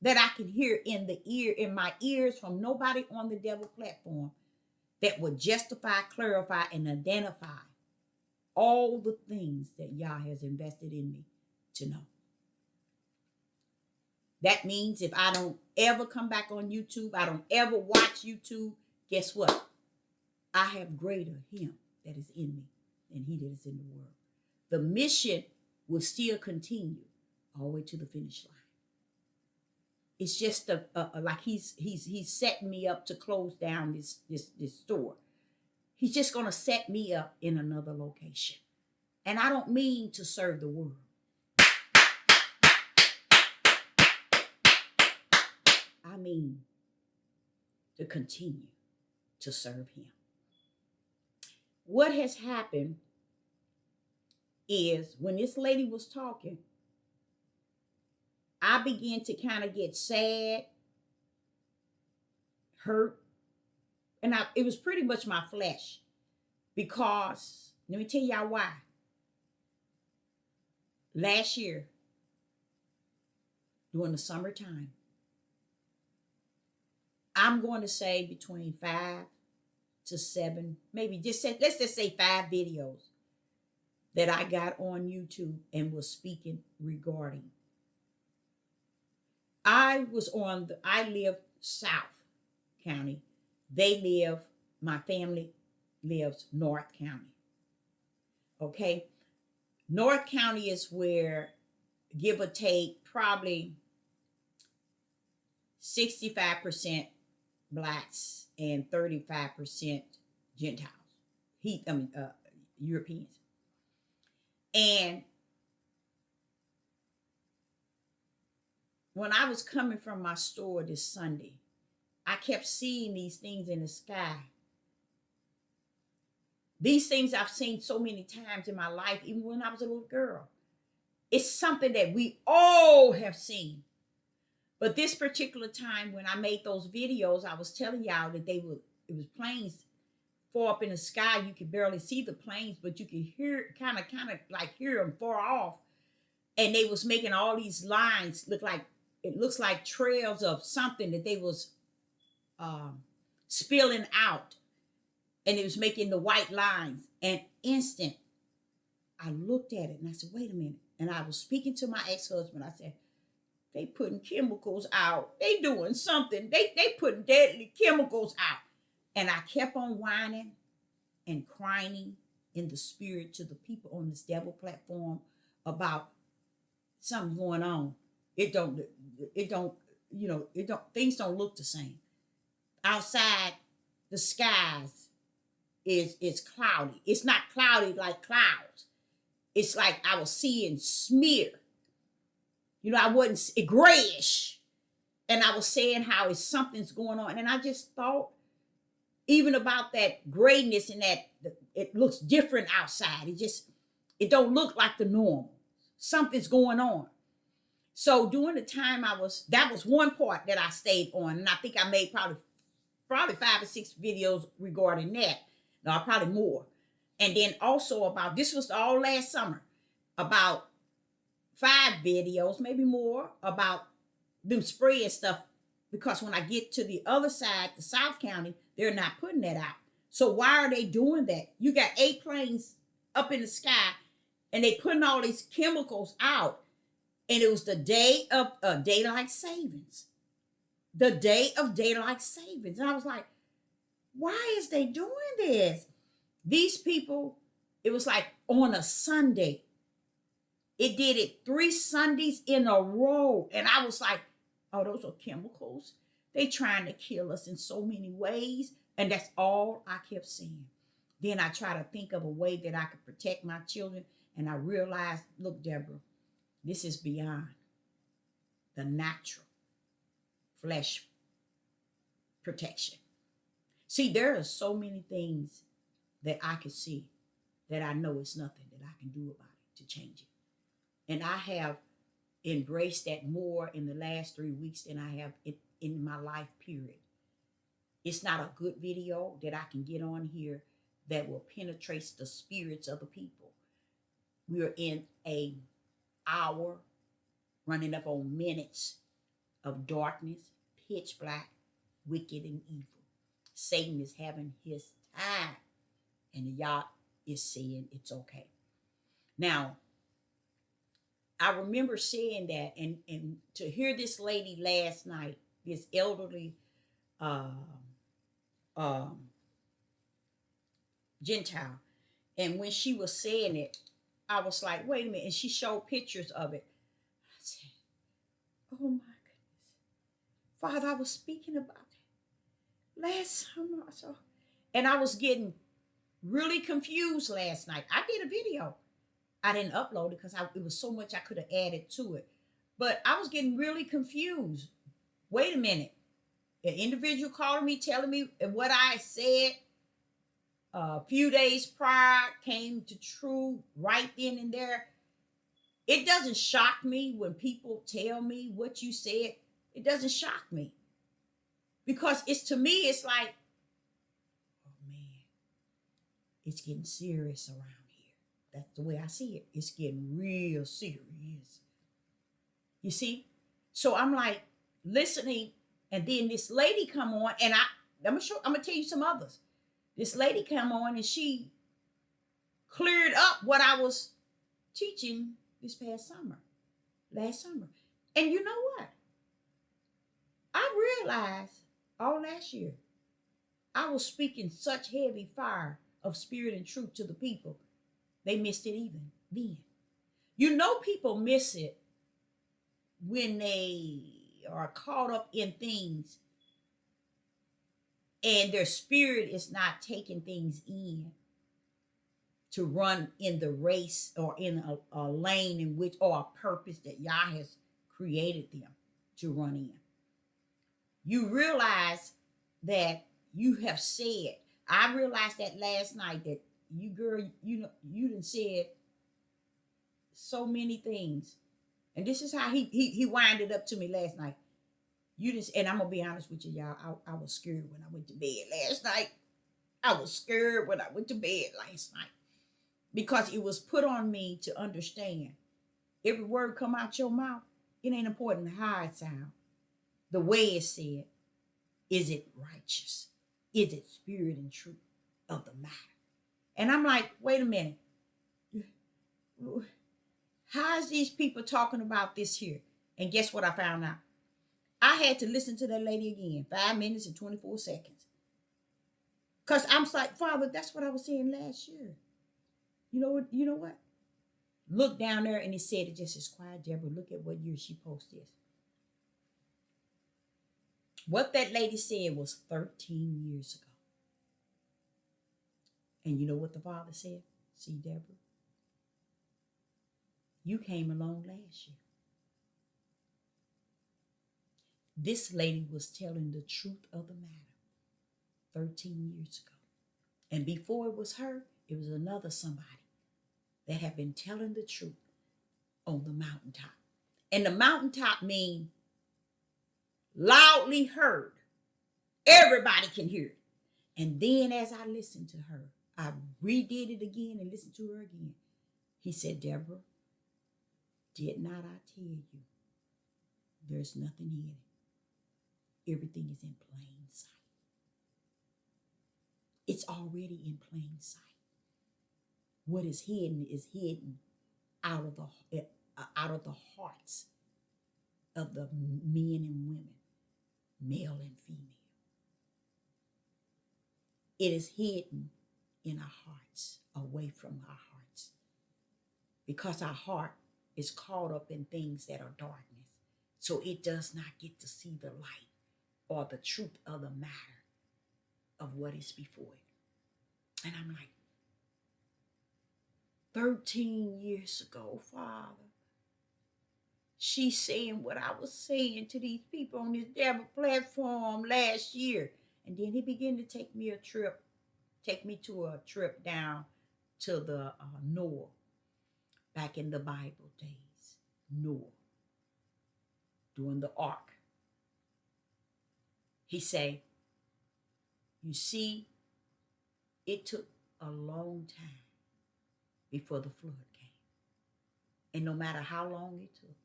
that I can hear in my ears from nobody on the devil platform that would justify, clarify, and identify all the things that Yah has invested in me to know. That means if I don't ever come back on YouTube, I don't ever watch YouTube, guess what? I have greater him that is in me than he that is in the world. The mission will still continue all the way to the finish line. It's just like he's setting me up to close down this store. He's just going to set me up in another location. And I don't mean to serve the world. I mean to continue to serve him. What has happened is when this lady was talking, I began to kind of get sad, hurt, and it was pretty much my flesh because, let me tell y'all why. Last year, during the summertime, I'm going to say between 5 to 7, maybe let's just say 5 videos that I got on YouTube and was speaking regarding. I live South County. My family lives North County. Okay. North County is where, give or take, probably 65% blacks and 35% Gentiles, Europeans. And when I was coming from my store this Sunday, I kept seeing these things in the sky. These things I've seen so many times in my life, even when I was a little girl. It's something that we all have seen. But this particular time when I made those videos, I was telling y'all that it was planes far up in the sky. You could barely see the planes, but you could hear, kind of like hear them far off. And they was making all these lines it looks like trails of something that they was spilling out. And it was making the white lines. And instant, I looked at it and I said, wait a minute. And I was speaking to my ex-husband. I said, they putting chemicals out. They doing something. They putting deadly chemicals out. And I kept on whining and crying in the spirit to the people on this devil platform about something going on. Things don't look the same. Outside, the skies is cloudy. It's not cloudy like clouds. It's like I was seeing smear. I wasn't grayish. And I was saying how something's going on. And I just thought even about that grayness and that it looks different outside. It don't look like the normal. Something's going on. So during the time that was one part that I stayed on. And I think I made probably 5 or 6 videos regarding that. No, probably more. And then also this was all last summer, about 5 videos, maybe more, about them spraying stuff. Because when I get to the other side, the South County, they're not putting that out. So why are they doing that? You got 8 planes up in the sky, and they putting all these chemicals out. And it was the day of daylight savings. The day of daylight savings. And I was like, why is they doing this? These people, it was like on a Sunday. It did it 3 Sundays in a row. And I was like, oh, those are chemicals. They trying to kill us in so many ways. And that's all I kept saying. Then I try to think of a way that I could protect my children. And I realized, look, Deborah, this is beyond the natural flesh protection. See, there are so many things that I can see that I know it's nothing that I can do about it to change it. And I have embraced that more in the last 3 weeks than I have in my life, period. It's not a good video that I can get on here that will penetrate the spirits of the people. We are in a hour running up on minutes of darkness, pitch black, wicked, and evil. Satan is having his time, and the Yah is saying it's okay. Now, I remember saying that, and to hear this lady last night, this elderly um, Gentile, and when she was saying it, I was like, wait a minute, and she showed pictures of it. I said, oh my goodness. Father, I was speaking about it last summer. So, and I was getting really confused last night. I did a video. I didn't upload it because it was so much I could have added to it. But I was getting really confused. Wait a minute. An individual calling me, telling me what I said a few days prior came to true right then and there. It doesn't shock me when people tell me what you said. It doesn't shock me. Because it's, to me, it's like, oh man, it's getting serious around here. That's the way I see it. It's getting real serious. You see? So I'm like listening, and then this lady come on, and I'm gonna tell you some others. This lady come on, and she cleared up what I was teaching this last summer. And you know what? I realized all last year I was speaking such heavy fire of spirit and truth to the people. They missed it even then. You know, people miss it when they are caught up in things and their spirit is not taking things in to run in the race or in a lane in which, or a purpose that Yah has created them to run in. You realize that you have said, I realized that last night, that you, girl, you done said so many things. And this is how he winded up to me last night. You just, and I'm gonna be honest with you, y'all. I was scared when I went to bed last night. I was scared when I went to bed last night because it was put on me to understand every word come out your mouth. It ain't important how it sounds, the way it's said. Is it righteous? Is it spirit and truth of the matter? And I'm like, wait a minute. How is these people talking about this here? And guess what I found out? I had to listen to that lady again, 5 minutes and 24 seconds. Because I'm like, Father, that's what I was saying last year. You know what? Look down there, and it said it just as quiet, Deborah. Look at what year she posted this. What that lady said was 13 years ago. And you know what the Father said? See, Deborah, you came along last year. This lady was telling the truth of the matter 13 years ago. And before it was her, it was another somebody that had been telling the truth on the mountaintop. And the mountaintop means loudly heard. Everybody can hear it. And then as I listened to her, I redid it again and listened to her again. He said, Deborah, did not I tell you there's nothing hidden? Everything is in plain sight. It's already in plain sight. What is hidden out of the hearts of the men and women, male and female. It is hidden in our hearts, away from our hearts, because our heart is caught up in things that are darkness. So it does not get to see the light or the truth of the matter of what is before it. And I'm like, 13 years ago, Father, she's saying what I was saying to these people on this devil platform last year. And then he began to take me to a trip down to the Noah, back in the Bible days. Noah, doing the ark. He say, you see, it took a long time before the flood came. And no matter how long it took,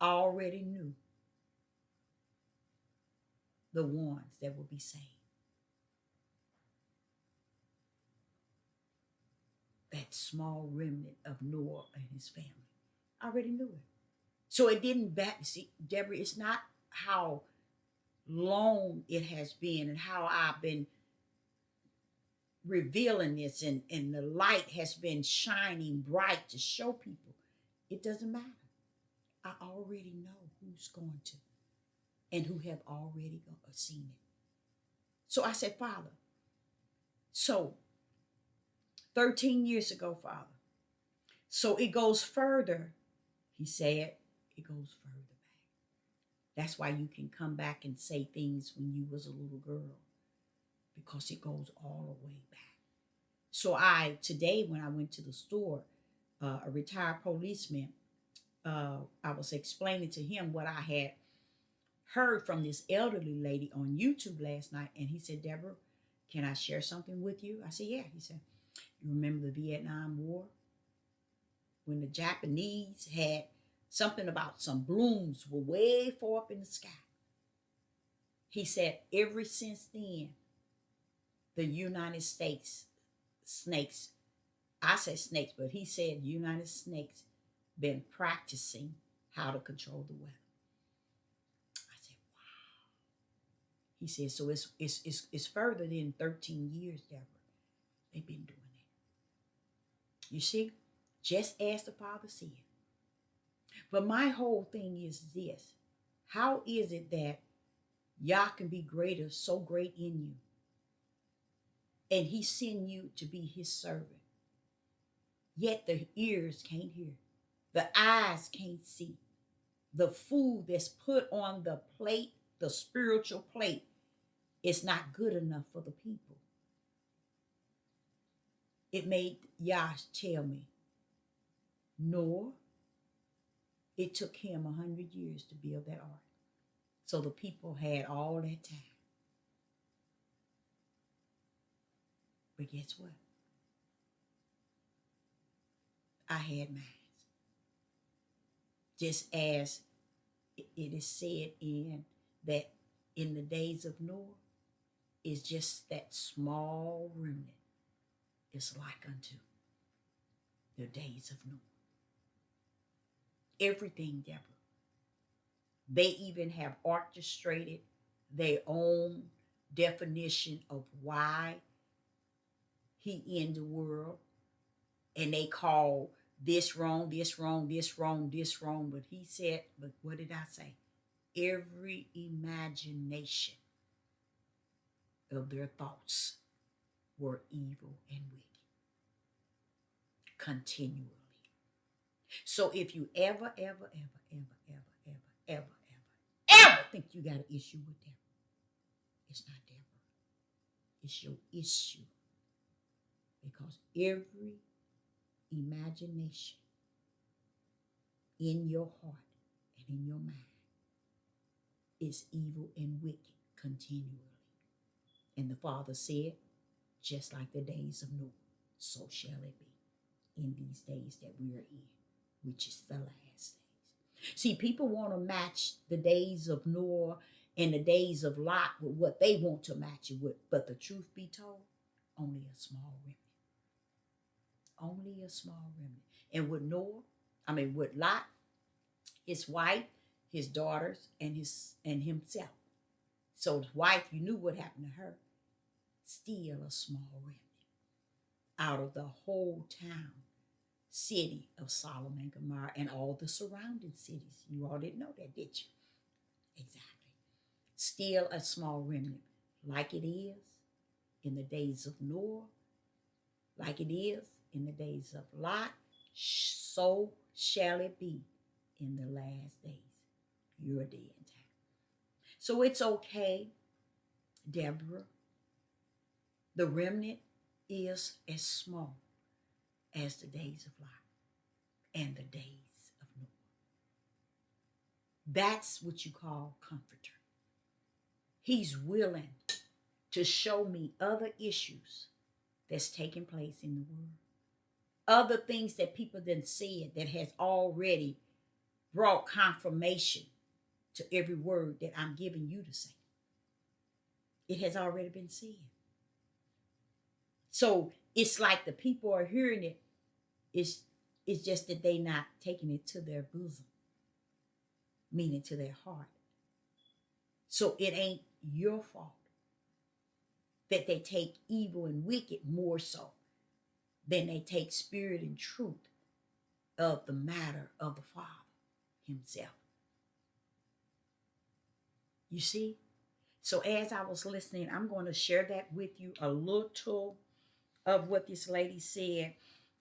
I already knew the ones that would be saved. That small remnant of Noah and his family. I already knew it. So it didn't see, Deborah, it's not how long it has been and how I've been revealing this, and the light has been shining bright to show people. It doesn't matter. I already know who's going to and who have already seen it. So I said, Father, so 13 years ago, Father, so it goes further. He said, it goes further back. That's why you can come back and say things when you was a little girl, because it goes all the way back. So today when I went to the store, a retired policeman, I was explaining to him what I had heard from this elderly lady on YouTube last night. And he said, Deborah, can I share something with you? I said, yeah. He said, you remember the Vietnam War? When the Japanese had something about some blooms were way far up in the sky. He said, ever since then, the United States snakes, I said snakes, but he said United Snakes been practicing how to control the weather. I said, wow. He said, so it's further than 13 years, Deborah. They've been doing it. You see, just as the Father said. But my whole thing is this. How is it that Yah can be greater, so great in you, and he send you to be his servant, yet the ears can't hear, the eyes can't see, the food that's put on the plate, the spiritual plate, is not good enough for the people? It made Yah tell me, Noah, it took him 100 years to build that ark. So the people had all that time. But guess what? I had mine. Just as it is said that in the days of Noah, is just that small remnant is like unto the days of Noah. Everything, Deborah. They even have orchestrated their own definition of why he in the world. And they call this wrong, this wrong, this wrong, this wrong. But he said, but what did I say? Every imagination of their thoughts were evil and wicked continually. So if you ever think you got an issue with them, it's not Deborah. It's your issue. Because every imagination in your heart and in your mind is evil and wicked continually. And the Father said, just like the days of Noah, so shall it be in these days that we are in, which is the last days. See, people want to match the days of Noah in the days of Lot with what they want to match you with. But the truth be told, only a small remnant. Only a small remnant. And with with Lot, his wife, his daughters, and himself. So his wife, you knew what happened to her. Still a small remnant out of the whole town, city of Sodom and Gomorrah and all the surrounding cities. You all didn't know that, did you? Exactly. Still a small remnant, like it is in the days of Noah, like it is in the days of Lot, so shall it be in the last days. Your day and time. So it's okay, Deborah. The remnant is as small as the days of Lot and the days of Noah. That's what you call comforter. He's willing to show me other issues that's taking place in the world, other things that people then said that has already brought confirmation to every word that I'm giving you to say. It has already been said. So it's like the people are hearing it. It's just that they not taking it to their bosom, meaning to their heart. So it ain't your fault that they take evil and wicked more so than they take spirit and truth of the matter of the Father himself. You see? So as I was listening, I'm going to share that with you, a little of what this lady said.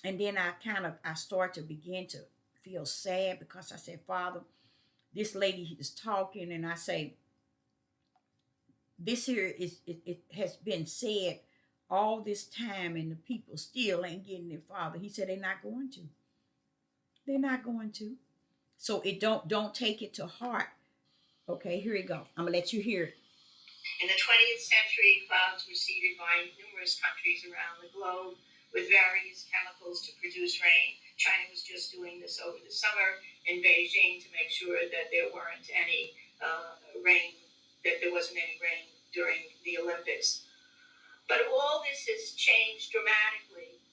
And then I start to begin to feel sad because I said, Father, this lady is talking, and I say, this here it has been said all this time, and the people still ain't getting it, Father. He said they're not going to. They're not going to. So it don't take it to heart. Okay, here we go. I'm gonna let you hear it. In the 20th century, clouds were seeded by numerous countries around the globe with various chemicals to produce rain. China was just doing this over the summer in Beijing to make sure that there weren't any rain, that there wasn't any rain during the Olympics. But all this has changed dramatically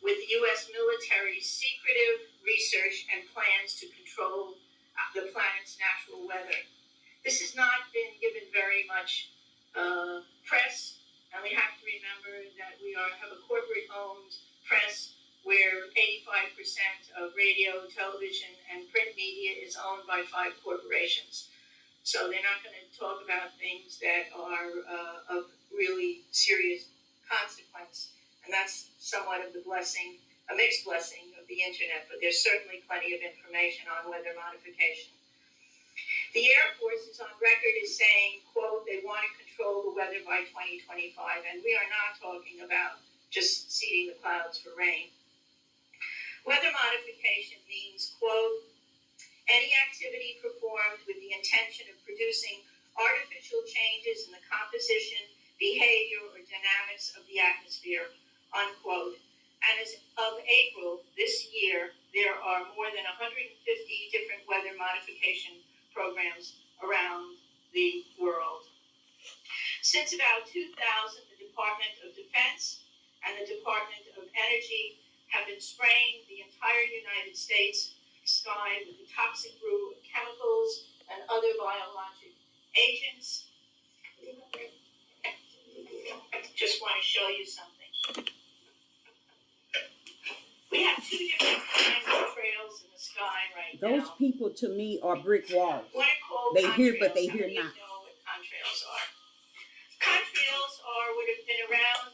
with the U.S. military's secretive research and plans to control the planet's natural weather. This has not been given very much press, and we have to remember that we have a corporate-owned press where 85% of radio, television, and print media is owned by 5 corporations. So they're not going to talk about things that are of really serious consequence, and that's somewhat of the blessing, a mixed blessing of the internet, but there's certainly plenty of information on weather modification. The Air Force is on record as saying, quote, they want to control the weather by 2025, and we are not talking about just seeding the clouds for rain. Weather modification means, quote, any activity performed with the intention of producing artificial changes in the composition, behavior, or dynamics of the atmosphere, unquote. And as of April this year, there are more than 150 different weather modification programs around the world. Since about 2000, the Department of Defense and the Department of Energy have been spraying the entire United States sky with the toxic brew of chemicals and other biologic agents. Just want to show you something. We have 2 different kinds of trails in the sky right now. Those people to me are brick walls. They hear, but they hear not. Know what contrails are. Contrails would have been around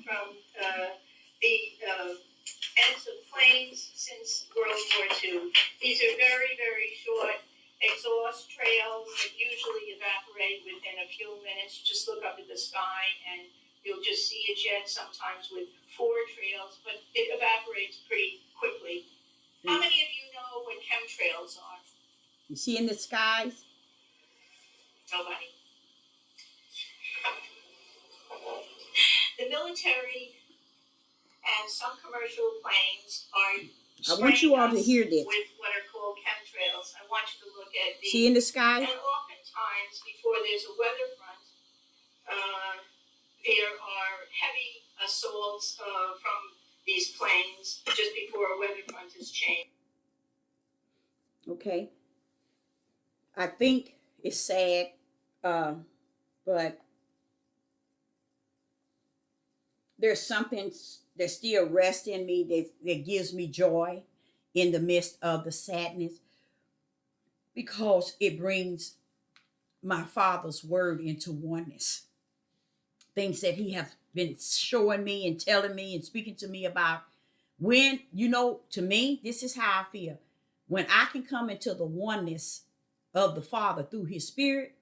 from the ends of planes since World War II. These are very, very short exhaust trails that usually evaporate within a few minutes. You just look up at the sky and you'll just see a jet sometimes with 4 trails, but it evaporates pretty quickly. How many of you know what chemtrails are? You see in the skies? Nobody. The military and some commercial planes are I want you all to hear this. With what are called chemtrails. I want you to look at these. See in the skies? And oftentimes Okay. I think it's sad, uh, but there's something that still rests in me that gives me joy in the midst of the sadness, because it brings my father's word into oneness. Things that he has been showing me and telling me and speaking to me about. When, to me, this is how I feel. When I can come into the oneness of the Father through his spirit,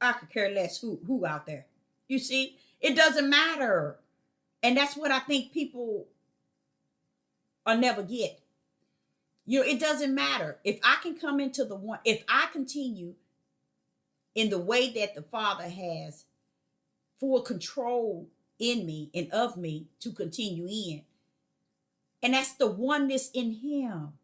I could care less who out there. You see, it doesn't matter. And that's what I think people will never get. It doesn't matter. If I can come into the one, if I continue in the way that the Father has full control in me and of me to continue in, and that's the oneness in him.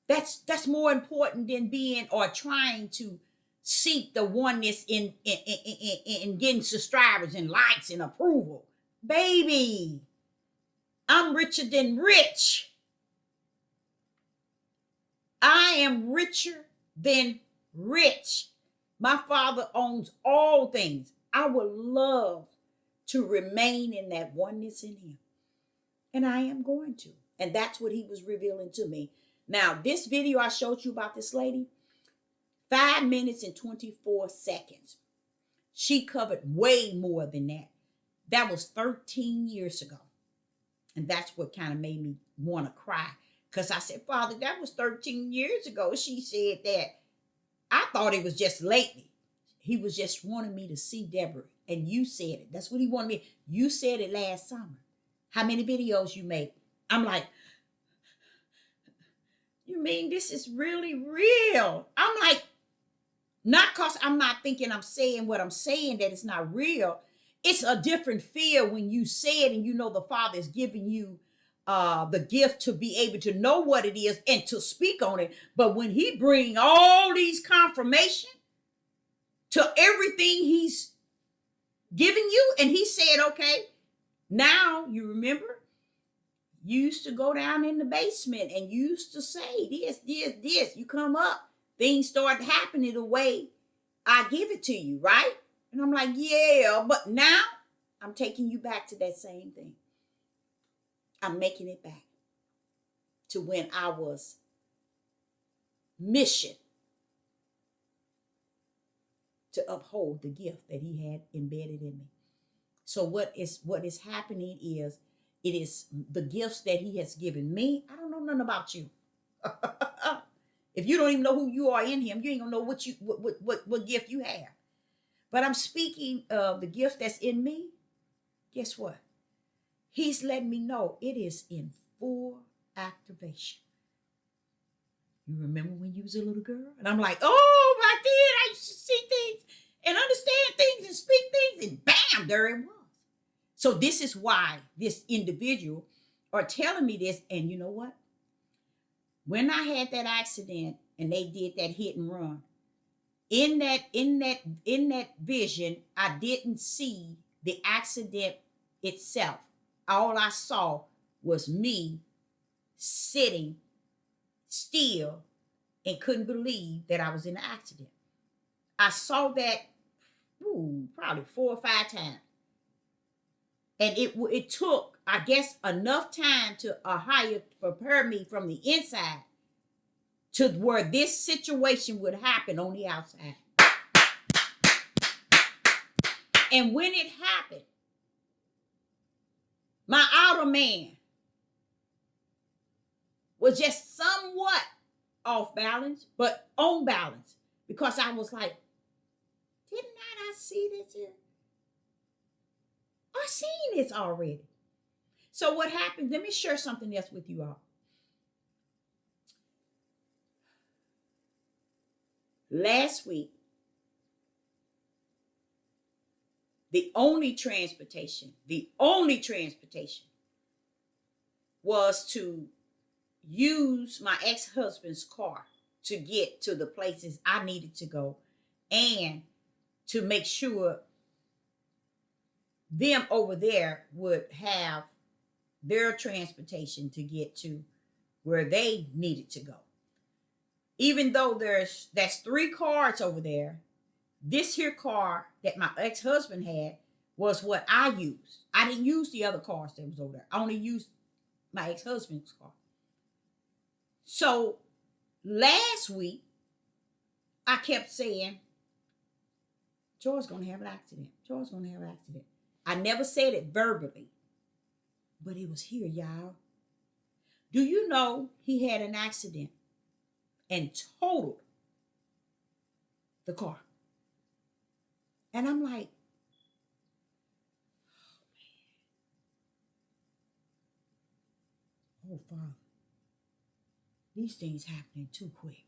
That's more important than being or trying to seek the oneness in getting subscribers and likes and approval. Baby, I'm richer than rich. I am richer than rich. My father owns all things. I would love to remain in that oneness in him. And I am going to. And that's what he was revealing to me. Now, this video I showed you about this lady, 5 minutes and 24 seconds. She covered way more than that. That was 13 years ago. And that's what kind of made me want to cry. Because I said, Father, that was 13 years ago. She said that. I thought it was just lately. He was just wanting me to see Deborah. And you said it. That's what he wanted me. You said it last summer. How many videos you make? I'm like, you mean this is really real? I'm like, not because I'm not thinking I'm saying what I'm saying, that it's not real. It's a different feel when you say it and you know the Father is giving you the gift to be able to know what it is and to speak on it. But when he bring all these confirmation to everything he's giving you, and he said, okay, now you remember, you used to go down in the basement and you used to say this. You come up, things start happening the way I give it to you, right? And I'm like, yeah, but now I'm taking you back to that same thing. I'm making it back to when I was mission to uphold the gift that he had embedded in me. So what is happening is, it is the gifts that he has given me. I don't know nothing about you. If you don't even know who you are in him, you ain't gonna know what gift you have. But I'm speaking of the gift that's in me. Guess what? He's letting me know it is in full activation. You remember when you was a little girl? And I'm like, oh, back then I used to see things and understand things and speak things, and bam, there it was. So this is why this individual are telling me this. And you know what? When I had that accident and they did that hit and run, in that vision, I didn't see the accident itself. All I saw was me sitting still and couldn't believe that I was in an accident. I saw that probably 4 or 5 times. And it took, I guess, enough time to prepare me from the inside to where this situation would happen on the outside. And when it happened, my outer man was just somewhat off balance, but on balance, because I was like, did not I see this here? I've seen this already. So what happened? Let me share something else with you all. Last week, the only transportation was to use my ex-husband's car to get to the places I needed to go, and to make sure them over there would have their transportation to get to where they needed to go. Even though that's 3 cars over there, this here car that my ex-husband had was what I used. I didn't use the other cars that was over there. I only used my ex-husband's car. So last week, I kept saying, Joy's going to have an accident. Joy's going to have an accident. I never said it verbally, but it was here, y'all. Do you know he had an accident and totaled the car? And I'm like, oh, Father, these things happening too quick.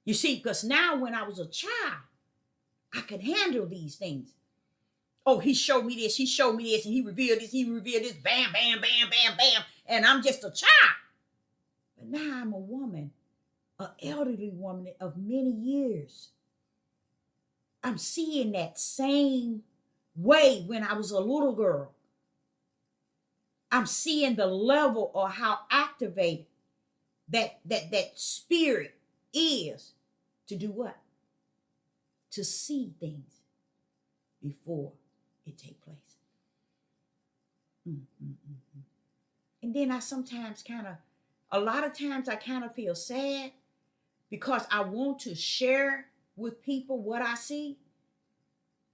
You see, because now when I was a child, I could handle these things. Oh, he showed me this, and he revealed this, bam, bam, bam, bam, bam, and I'm just a child. But now I'm a woman, an elderly woman of many years. I'm seeing that same way when I was a little girl. I'm seeing the level of how activated that spirit is to do what? To see things before it take place. And then I sometimes a lot of times I kind of feel sad because I want to share with people what I see,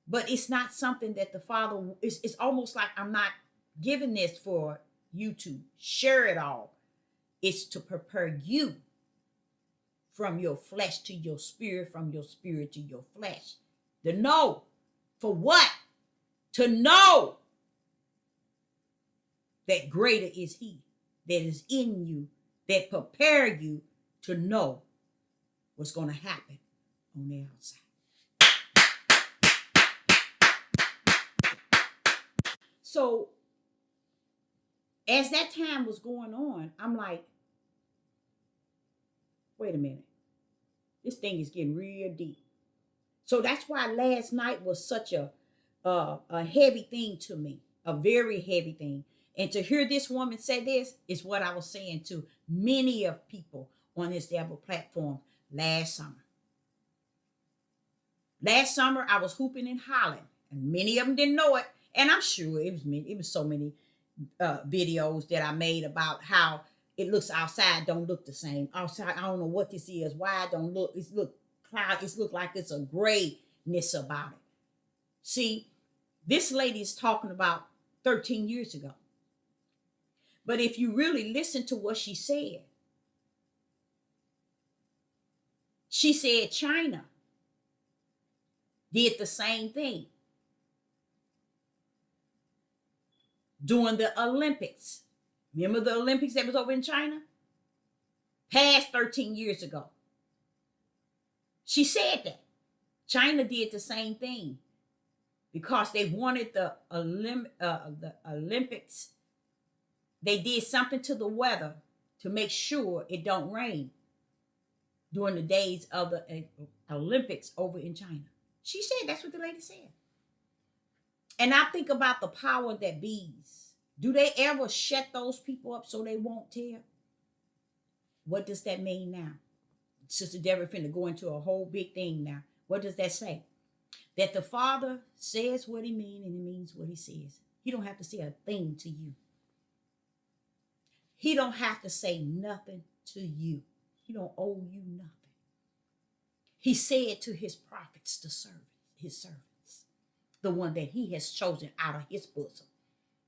but it's not something that the Father, it's almost like I'm not giving this for you to share it all. It's to prepare you from your flesh to your spirit, from your spirit to your flesh. To know. For what? To know that greater is he that is in you, that prepare you to know what's going to happen on the outside. So as that time was going on, I'm like, wait a minute. This thing is getting real deep. So that's why last night was such a heavy thing to me, a very heavy thing. And to hear this woman say this is what I was saying to many of people on this devil platform last summer. Last summer, I was hooping and hollering, and many of them didn't know it. And I'm sure it was so many videos that I made about how it looks outside don't look the same. Outside, I don't know what this is. Why it don't look, it's look cloud, it's look like it's a grayness about it. See, this lady is talking about 13 years ago. But if you really listen to what she said China did the same thing during the Olympics. Remember the Olympics that was over in China? Past 13 years ago. She said that. China did the same thing because they wanted the Olympics. They did something to the weather to make sure it don't rain during the days of the Olympics over in China. She said, that's what the lady said. And I think about the power that bees. Do they ever shut those people up so they won't tell? What does that mean now? Sister Deborah finna go into a whole big thing now. What does that say? That the Father says what he means and he means what he says. He don't have to say a thing to you. He don't have to say nothing to you. He don't owe you nothing. He said to his prophets to serve his servants, the one that he has chosen out of his bosom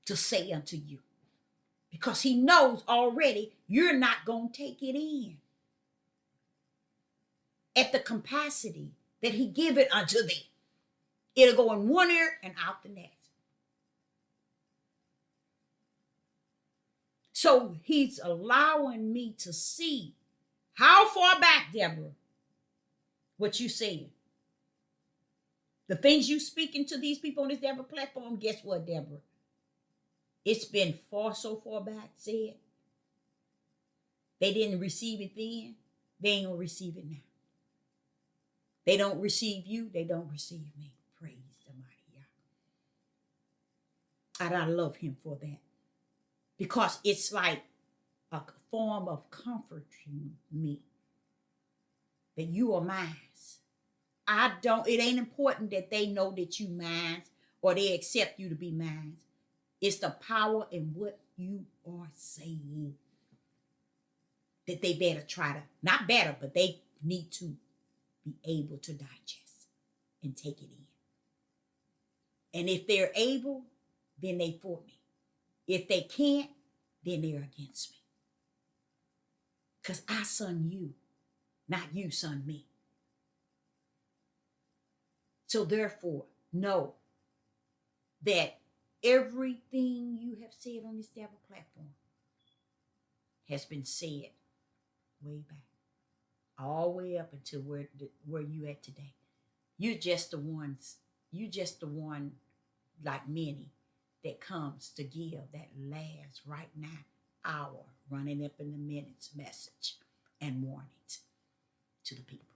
to say unto you. Because he knows already you're not going to take it in at the capacity that he give it unto thee. It'll go in one ear and out the next. So he's allowing me to see how far back, Deborah, what you said. The things you speaking to these people on this Deborah platform, guess what, Deborah? It's been so far back, said. They didn't receive it then. They ain't going to receive it now. They don't receive you. They don't receive me. Praise the mighty Yah. And I love him for that. Because it's like a form of comforting me that you are mine. It ain't important that they know that you mine or they accept you to be mine. It's the power in what you are saying that they better try to, not better, but they need to be able to digest and take it in. And if they're able, then they for me. If they can't, then they're against me. Because I son you, not you son me. So therefore, know that everything you have said on this devil platform has been said way back, all the way up until where you at today. You're just the one like many that comes to give that last right now hour running up in the minutes message and warnings to the people.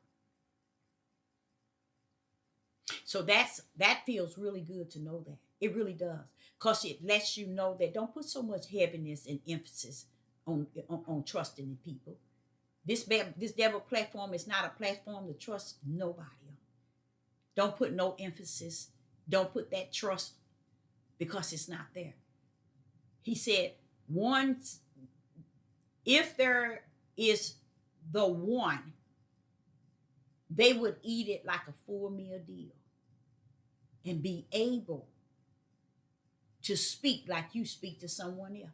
So that feels really good to know that. It really does. Because it lets you know that don't put so much heaviness and emphasis on trusting in people. This devil platform is not a platform to trust nobody on. Don't put no emphasis. Don't put that trust because it's not there. He said, if there is the one, they would eat it like a full meal deal and be able to speak like you speak to someone else.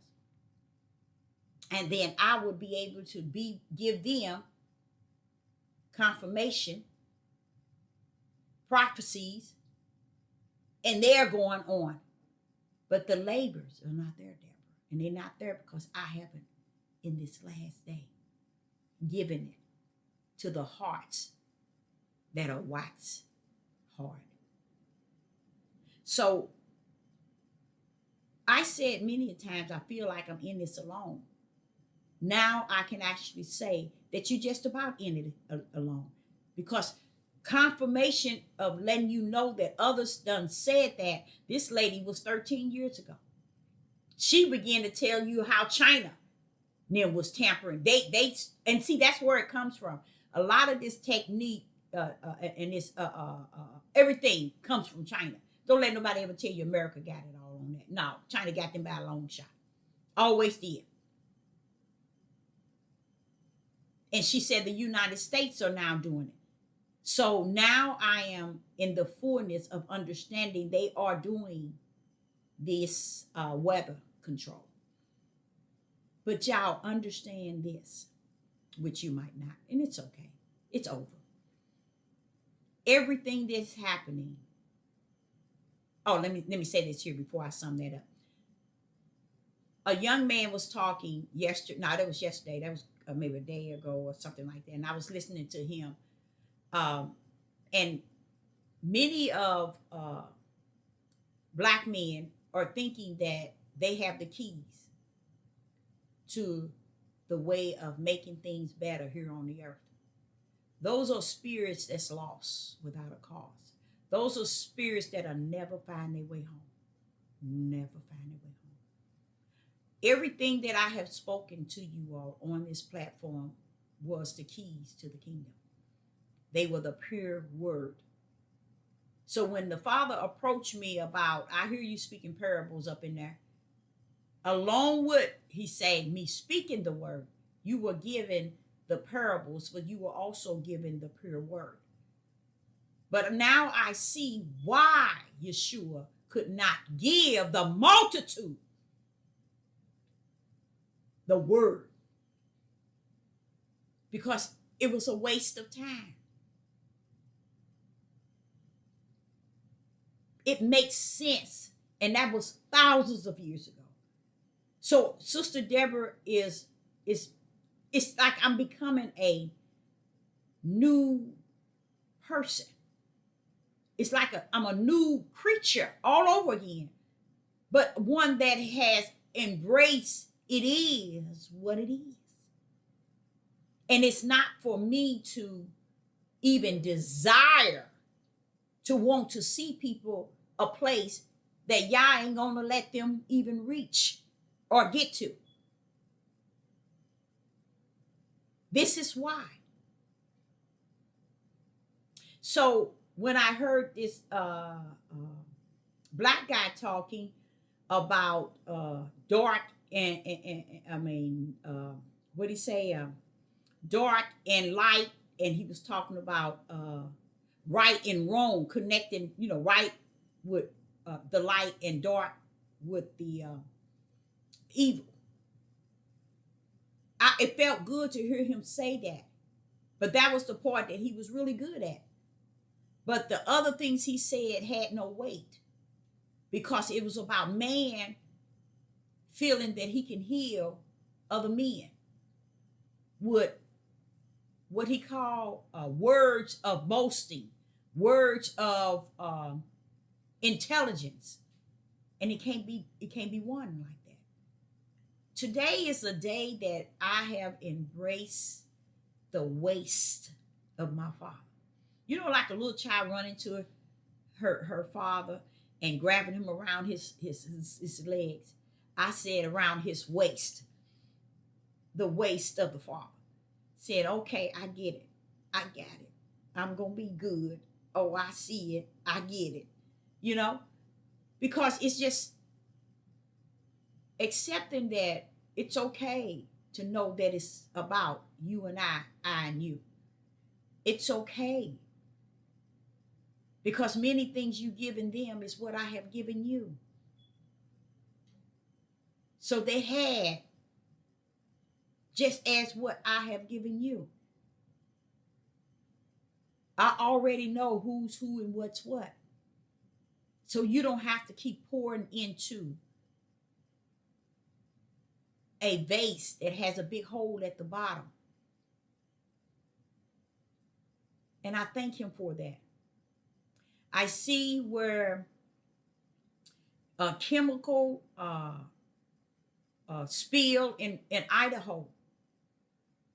And then I would be able to give them confirmation, prophecies, and they're going on. But the labors are not there, Deborah. And they're not there because I haven't, in this last day, given it to the hearts that are wax hard. So I said many times, I feel like I'm in this alone. Now I can actually say that you just about in it alone, because confirmation of letting you know that others done said that. This lady was 13 years ago. She began to tell you how China then was tampering. They and see, that's where it comes from. A lot of this technique and this everything comes from China. Don't let nobody ever tell you America got it all on that. No, China got them by a long shot. Always did. And she said the United States are now doing it. So now I am in the fullness of understanding they are doing this weather control. But y'all understand this, which you might not, and it's okay. It's over. Everything that's happening. Oh, let me say this here before I sum that up. A young man was talking yesterday. No, that was yesterday. That was maybe a day ago or something like that. And I was listening to him. And many of Black men are thinking that they have the keys to the way of making things better here on the earth. Those are spirits that's lost without a cause. Those are spirits that'll never find their way home. Never find their way home. Everything that I have spoken to you all on this platform was the keys to the kingdom. They were the pure word. So when the Father approached me about, I hear you speaking parables up in there, along with, he said, me speaking the word, you were given the parables, but you were also given the pure word. But now I see why Yeshua could not give the multitude the word, because it was a waste of time. It makes sense, and that was thousands of years ago. So Sister Deborah is it's like I'm becoming a new person. It's like I'm a new creature all over again, but one that has embraced it is what it is. And it's not for me to even desire to want to see people a place that y'all ain't gonna let them even reach or get to. This is why. So when I heard this black guy talking about dark and I mean, what did he say? Dark and light, and he was talking about right and wrong, connecting, right with the light and dark with the evil. It felt good to hear him say that, but that was the part that he was really good at. But the other things he said had no weight because it was about man feeling that he can heal other men with what he called words of boasting, words of intelligence, and it can't be one like that. Today is a day that I have embraced the waste of my father. Like a little child running to her father and grabbing him around his legs. I said around his waist, the waist of the father. Said, okay, I get it. I got it. I'm going to be good. Oh, I see it. I get it. You know, because it's just accepting that it's okay to know that it's about you and I and you. It's okay. Because many things you given them is what I have given you. So they had just as what I have given you. I already know who's who and what's what. So you don't have to keep pouring into a vase that has a big hole at the bottom. And I thank him for that. I see where a chemical spill in Idaho.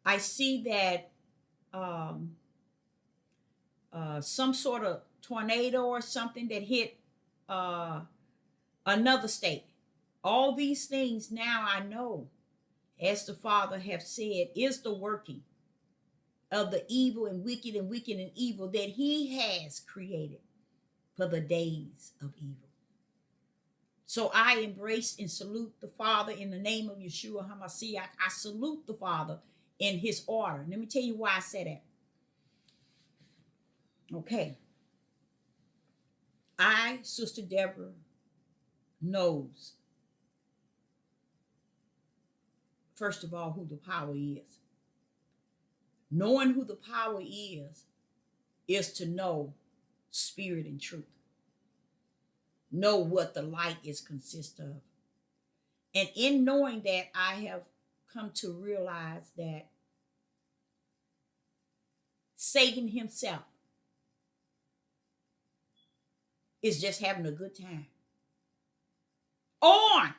I see that some sort of tornado or something that hit another state. All these things now I know, as the Father have said, is the working of the evil and wicked and wicked and evil that he has created for the days of evil. So I embrace and salute the Father in the name of Yeshua HaMashiach. I salute the Father in his order. Let me tell you why I said that. Okay. Sister Deborah, knows, first of all, who the power is. Knowing who the power is to know spirit and truth. Know what the light is consist of. And in knowing that, I have come to realize that Satan himself is just having a good time on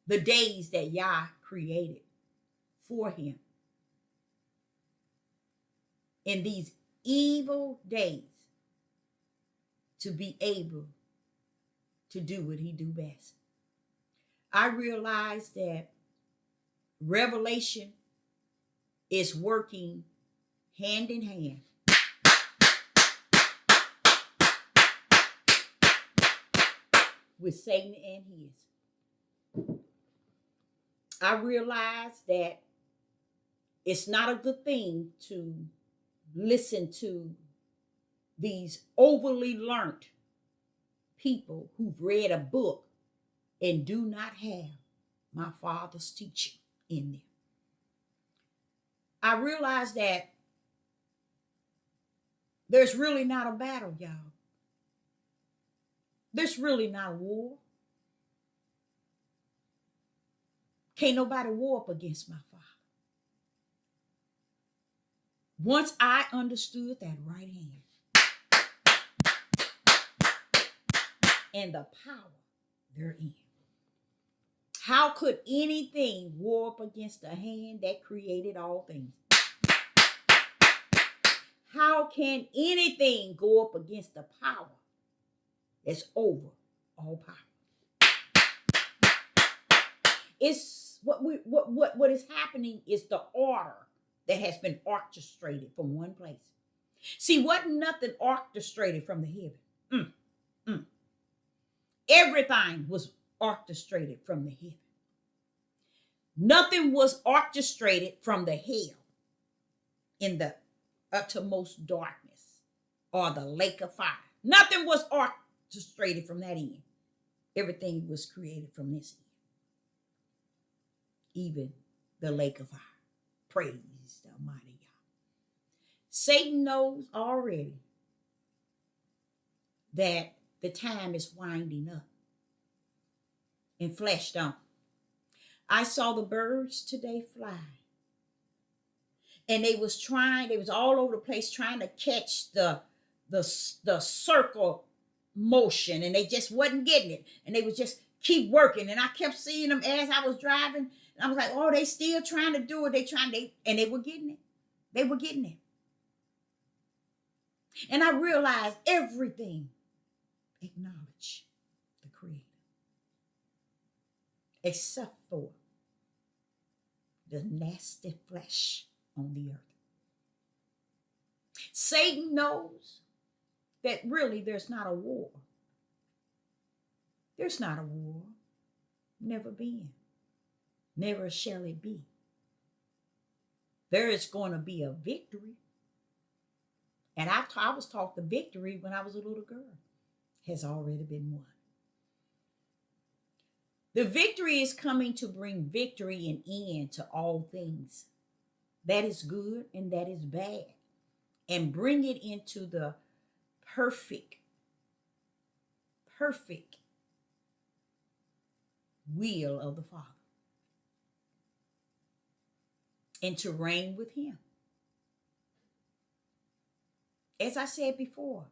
the days that Yah created for him. In these evil days, to be able to do what he do best. I realize that revelation is working hand in hand with Satan and his. I realize that it's not a good thing to listen to these overly learned people who've read a book and do not have my Father's teaching in them. I realize that there's really not a battle, y'all. There's really not a war. Can't nobody war up against my Father. Once I understood that right hand and the power therein, how could anything war up against the hand that created all things? How can anything go up against the power that's over all power? It's what is happening is the order that has been orchestrated from one place. See, wasn't nothing orchestrated from the heaven. Mm, mm. Everything was orchestrated from the heaven. Nothing was orchestrated from the hell in the uttermost darkness or the lake of fire. Nothing was orchestrated from that end. Everything was created from this end. Even the lake of fire. Praise the Almighty God. Satan knows already that the time is winding up and flesh don't. I saw the birds today fly. And they was all over the place trying to catch the circle motion, and they just wasn't getting it. And they was just keep working. And I kept seeing them as I was driving. And I was like, oh, they still trying to do it. And they were getting it. They were getting it. And I realized everything acknowledge the Creator. Except for the nasty flesh on the earth. Satan knows that really there's not a war. There's not a war. Never been. Never shall it be. There is going to be a victory. And I was taught the victory when I was a little girl. Has already been won. The victory is coming to bring victory and end to all things. That is good and that is bad. And bring it into the perfect will of the Father. And to reign with him. As I said before,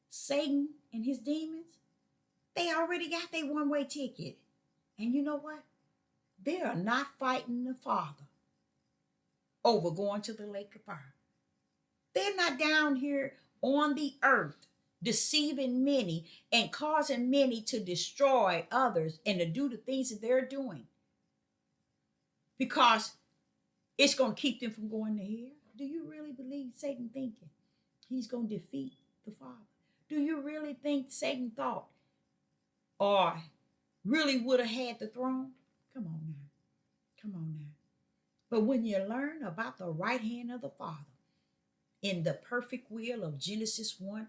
Satan and his demons, they already got their one-way ticket. And you know what? They are not fighting the Father over going to the lake of fire. They're not down here on the earth deceiving many and causing many to destroy others and to do the things that they're doing. Because it's going to keep them from going to hell. Do you really believe Satan thinking he's going to defeat the Father? Do you really think Satan thought or really would have had the throne? Come on now. Come on now. But when you learn about the right hand of the Father in the perfect will of Genesis 1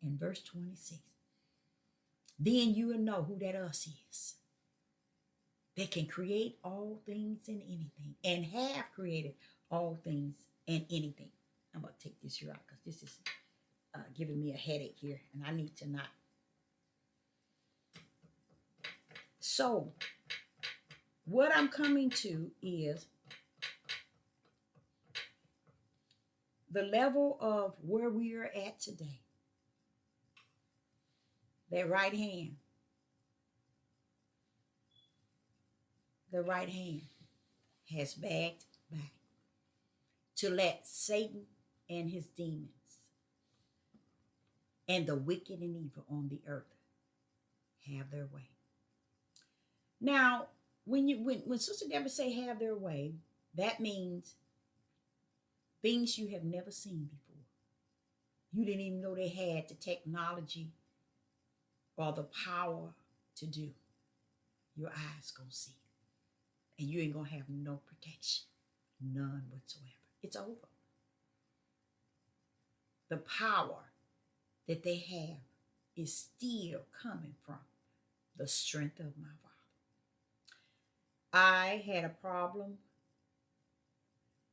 and verse 26, then you will know who that us is. That can create all things and anything and have created all things and anything. I'm going to take this here out because this is giving me a headache here and I need to not. So, what I'm coming to is the level of where we are at today. That right hand. The right hand has backed back to let Satan and his demons and the wicked and evil on the earth have their way. Now, when Sister Deborah say have their way, that means things you have never seen before. You didn't even know they had the technology or the power to do. Your eyes gonna see it. And you ain't gonna have no protection. None whatsoever. It's over. The power that they have is still coming from the strength of my Father. I had a problem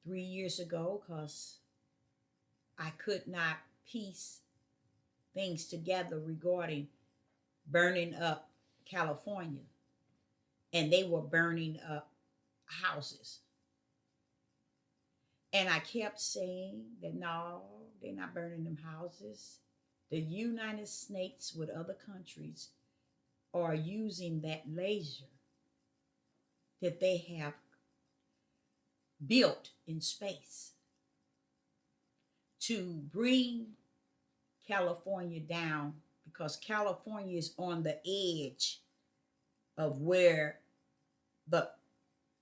3 years ago because I could not piece things together regarding burning up California. And they were burning up houses. And I kept saying that no, they're not burning them houses. The United States with other countries are using that laser that they have built in space to bring California down because California is on the edge of where the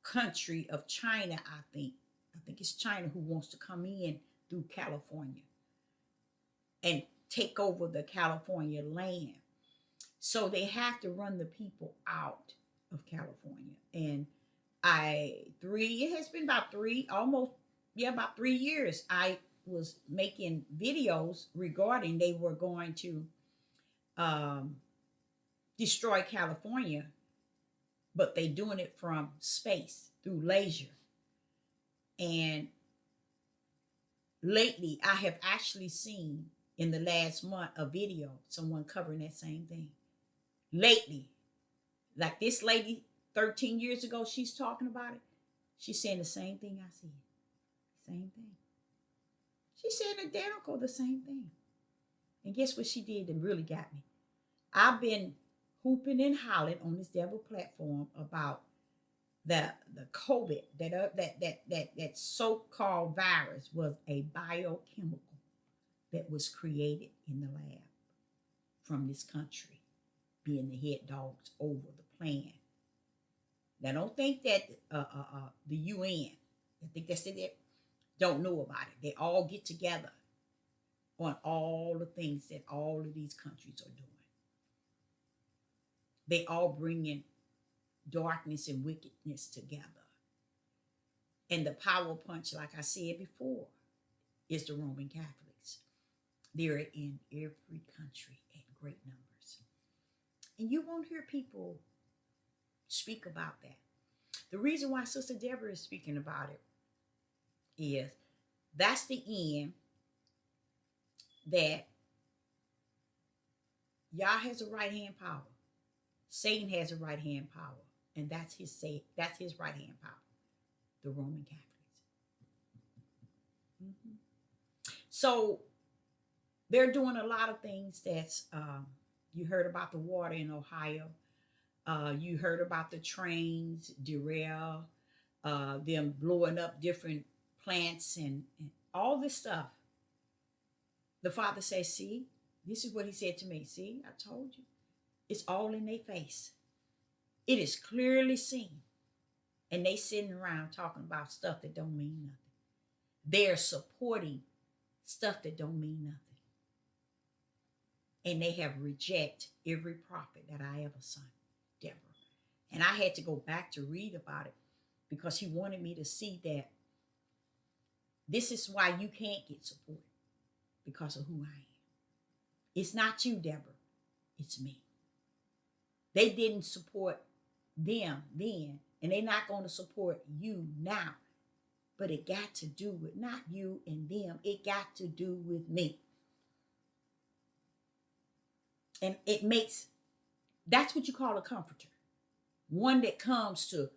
country of China, I think. I think it's China who wants to come in through California and take over the California land. So they have to run the people out of California. And it has been about almost, yeah, about 3 years. I was making videos regarding they were going to um, destroy California, but they doing it from space through laser. And lately, I have actually seen in the last month a video someone covering that same thing. Lately, like this lady 13 years ago, she's talking about it. She's saying the same thing I said. Same thing. She said identical, the same thing. And guess what she did that really got me? I've been hooping and hollering on this devil platform about the COVID, that so-called virus was a biochemical that was created in the lab from this country being the head dogs over the plan. Now, don't think that the UN, I think that's it, don't know about it. They all get together on all the things that all of these countries are doing. They all bring in darkness and wickedness together. And the power punch, like I said before, is the Roman Catholics. They're in every country at great numbers. And you won't hear people speak about that. The reason why Sister Deborah is speaking about it is that's the end that Yah has a right hand power. Satan has a right hand power. And that's his right hand power. The Roman Catholics. Mm-hmm. So they're doing a lot of things that's you heard about the water in Ohio. You heard about the trains derail, them blowing up different plants and all this stuff. The Father says, see, this is what he said to me. See, I told you. It's all in their face. It is clearly seen. And they sitting around talking about stuff that don't mean nothing. They're supporting stuff that don't mean nothing. And they have rejected every prophet that I ever saw, Deborah. And I had to go back to read about it because he wanted me to see that this is why you can't get support, because of who I am. It's not you, Deborah. It's me. They didn't support them then, and they're not going to support you now. But it got to do with not you and them. It got to do with me. And that's what you call a comforter. One that comes to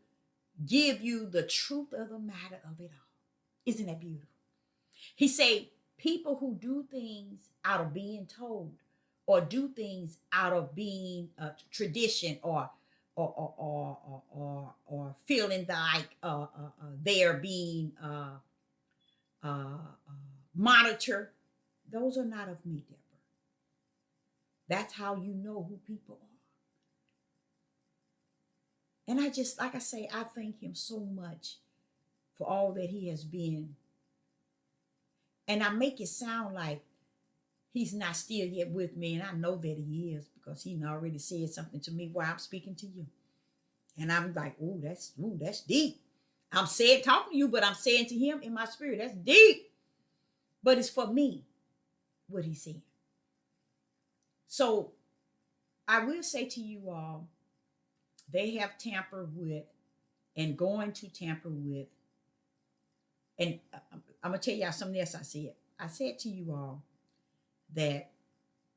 give you the truth of the matter of it all. Isn't that beautiful? He say people who do things out of being told or do things out of being a tradition or feeling like they're being monitored. Those are not of me, Deborah. That's how you know who people are. And I just, like I say, I thank him so much for all that he has been. And I make it sound like he's not still yet with me. And I know that he is because he already said something to me while I'm speaking to you. And I'm like, that's deep. I'm saying, talking to you, but I'm saying to him in my spirit, that's deep. But it's for me, what he said. So I will say to you all, they have tampered with and going to tamper with. And I'm going to tell y'all something else I said. I said to you all that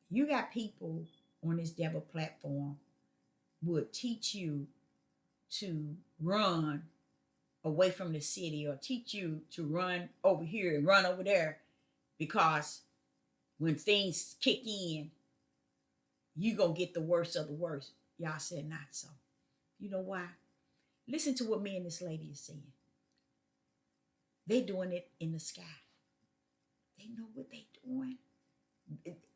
you got people on this devil platform would teach you to run away from the city or teach you to run over here and run over there because when things kick in, you going to get the worst of the worst. Y'all said not so. You know why? Listen to what me and this lady is saying. They doing it in the sky. They know what they doing.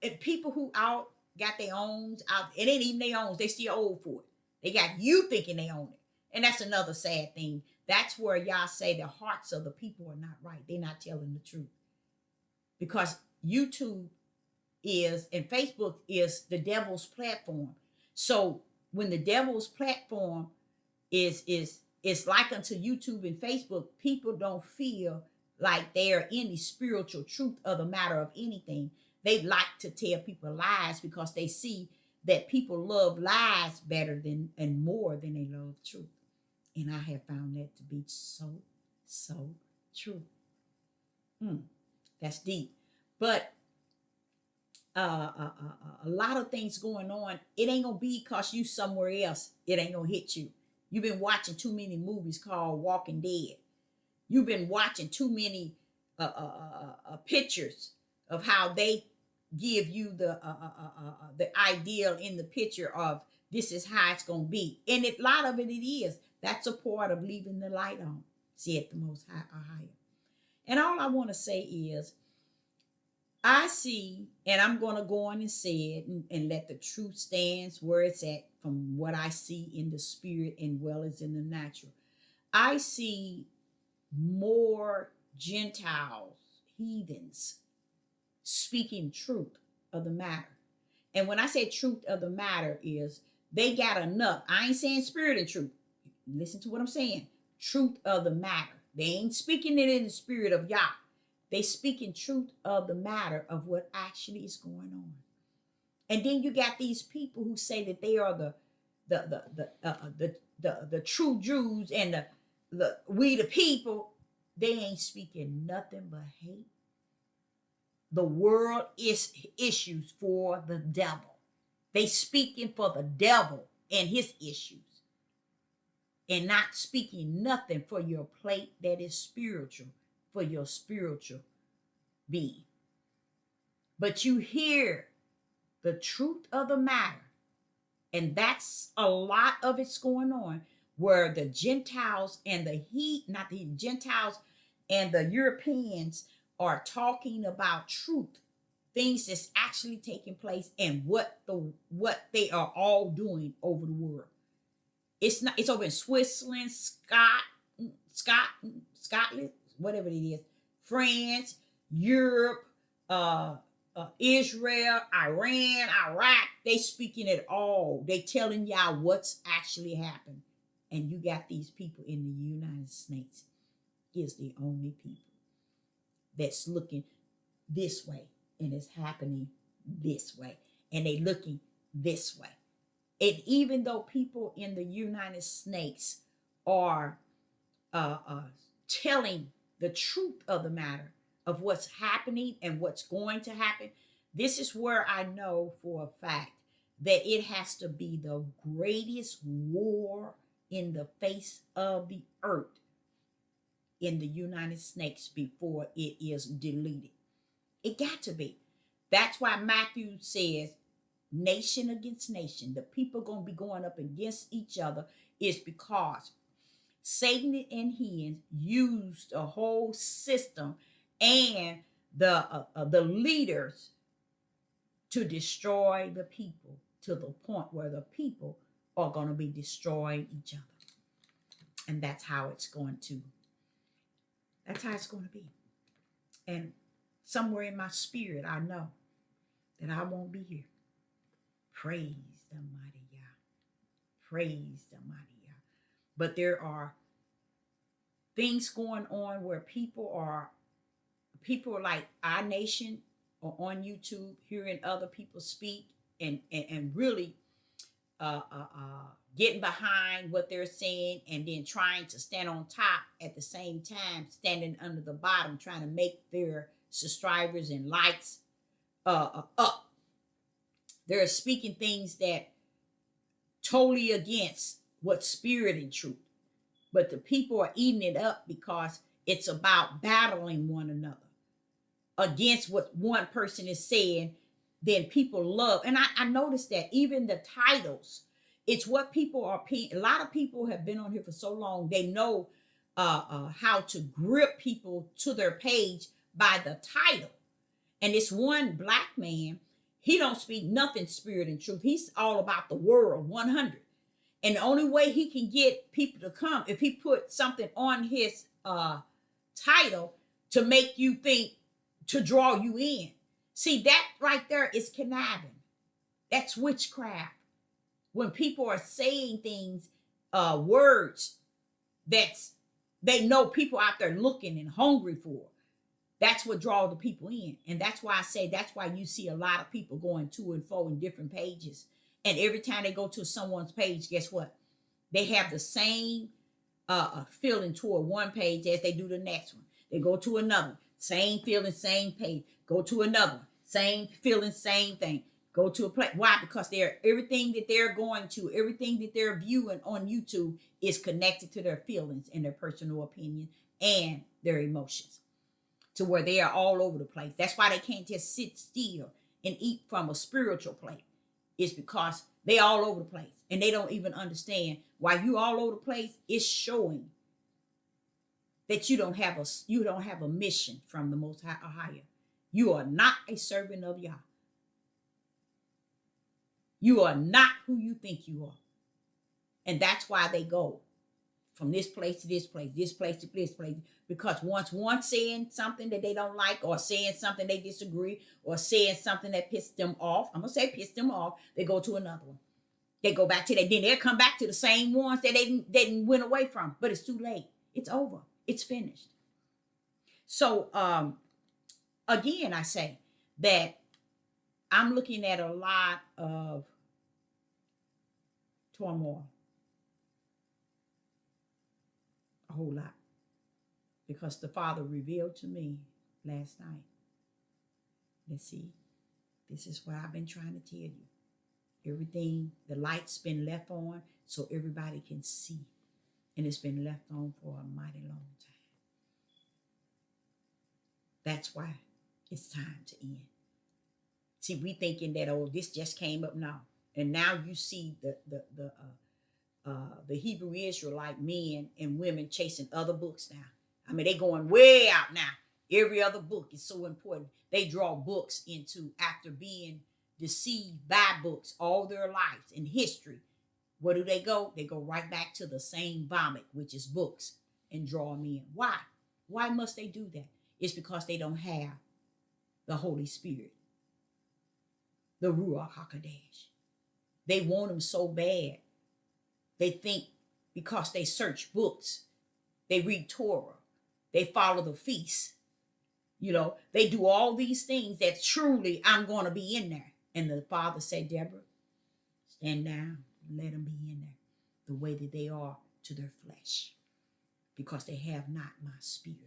And people who out got their owns out, it ain't even their owns. They still old for it. They got you thinking they own it. And that's another sad thing That's where y'all say the hearts of the people are not right. They're not telling the truth. Because YouTube is and Facebook is the devil's platform. So when the devil's platform is like unto YouTube and Facebook, people don't feel like they're any spiritual truth of the matter of anything. They like to tell people lies because they see that people love lies better than and more than they love truth. And I have found that to be so true. That's deep. But a lot of things going on. It ain't gonna be because you somewhere else. It ain't gonna hit you. You've been watching too many movies called Walking Dead. You've been watching too many pictures of how they give you the ideal in the picture of this is how it's gonna be, and a lot of it is. That's a part of leaving the light on. See it the most high or higher. And all I want to say is, I see, and I'm going to go on and say it and let the truth stands where it's at from what I see in the spirit and well as in the natural. I see more Gentiles, heathens, speaking truth of the matter. And when I say truth of the matter is they got enough. I ain't saying spirit and truth. Listen to what I'm saying. Truth of the matter. They ain't speaking it in the spirit of Yah. They speaking truth of the matter of what actually is going on. And then you got these people who say that they are the true Jews and the we the people. They ain't speaking nothing but hate. The world is issues for the devil. They speaking for the devil and his issues, and not speaking nothing for your plate that is spiritual, for your spiritual being. But you hear the truth of the matter, and that's a lot of it's going on, where the Gentiles and Gentiles and the Europeans are talking about truth, things that's actually taking place, and what they are all doing over the world. It's over in Switzerland, Scotland, whatever it is, France, Europe, Israel, Iran, Iraq. They speaking it all. They telling y'all what's actually happened. And you got these people in the United States is the only people that's looking this way, and it's happening this way, and they looking this way. And even though people in the United States are telling the truth of the matter of what's happening and what's going to happen, this is where I know for a fact that it has to be the greatest war in the face of the earth in the United States before it is deleted. It got to be. That's why Matthew says, nation against nation, the people going to be going up against each other, is because Satan and his used a whole system and the leaders to destroy the people, to the point where the people are going to be destroying each other. And that's how it's going to be. And somewhere in my spirit, I know that I won't be here. Praise the mighty Yah. Praise the mighty Yah. But there are things going on where people like our nation are on YouTube hearing other people speak and really getting behind what they're saying, and then trying to stand on top at the same time, standing under the bottom, trying to make their subscribers and likes up. They're speaking things that totally against what's spirit and truth. But the people are eating it up because it's about battling one another against what one person is saying. Then people love. And I noticed that even the titles, it's what people are paying. A lot of people have been on here for so long, they know how to grip people to their page by the title. And this one black man, he don't speak nothing spirit and truth. He's all about the world, 100. And the only way he can get people to come, if he put something on his title to make you think, to draw you in. See, that right there is conniving. That's witchcraft. When people are saying things, words that's they know people out there looking and hungry for. That's what draws the people in. And that's why I say that's why you see a lot of people going to and fro in different pages. And every time they go to someone's page, guess what? They have the same feeling toward one page as they do the next one. They go to another, same feeling, same page. Go to another one, same feeling, same thing. Go to a place. Why? Because they're everything that they're going to, everything that they're viewing on YouTube is connected to their feelings and their personal opinion and their emotions, to where they are all over the place. That's why they can't just sit still and eat from a spiritual plate. It's because they all over the place and they don't even understand why you all over the place. Is showing that you don't have a mission from the Most High or higher. You are not a servant of Yah. You are not who you think you are. And that's why they go from this place to this place, this place to this place. Because once one saying something that they don't like, or saying something they disagree, or saying something that pissed them off, I'm going to say pissed them off, they go to another one. They go back to that. Then they'll come back to the same ones that they didn't went away from. But it's too late. It's over. It's finished. So, again, I say that I'm looking at a lot of turmoil. A whole lot. Because the Father revealed to me last night. Let's see. This is what I've been trying to tell you. Everything, the light's been left on so everybody can see. And it's been left on for a mighty long time. That's why it's time to end. See, we thinking that, oh, this just came up now. And now you see the Hebrew Israelite men and women chasing other books now. I mean, they going way out now. Every other book is so important. They draw books into, after being deceived by books all their lives in history. Where do they go? They go right back to the same vomit, which is books, and draw them in. Why? Why must they do that? It's because they don't have the Holy Spirit, the Ruach HaKodesh. They want him so bad. They think because they search books, they read Torah, they follow the feast, they do all these things that truly I'm going to be in there. And the Father said, Deborah, stand down and let them be in there the way that they are to their flesh, because they have not my spirit.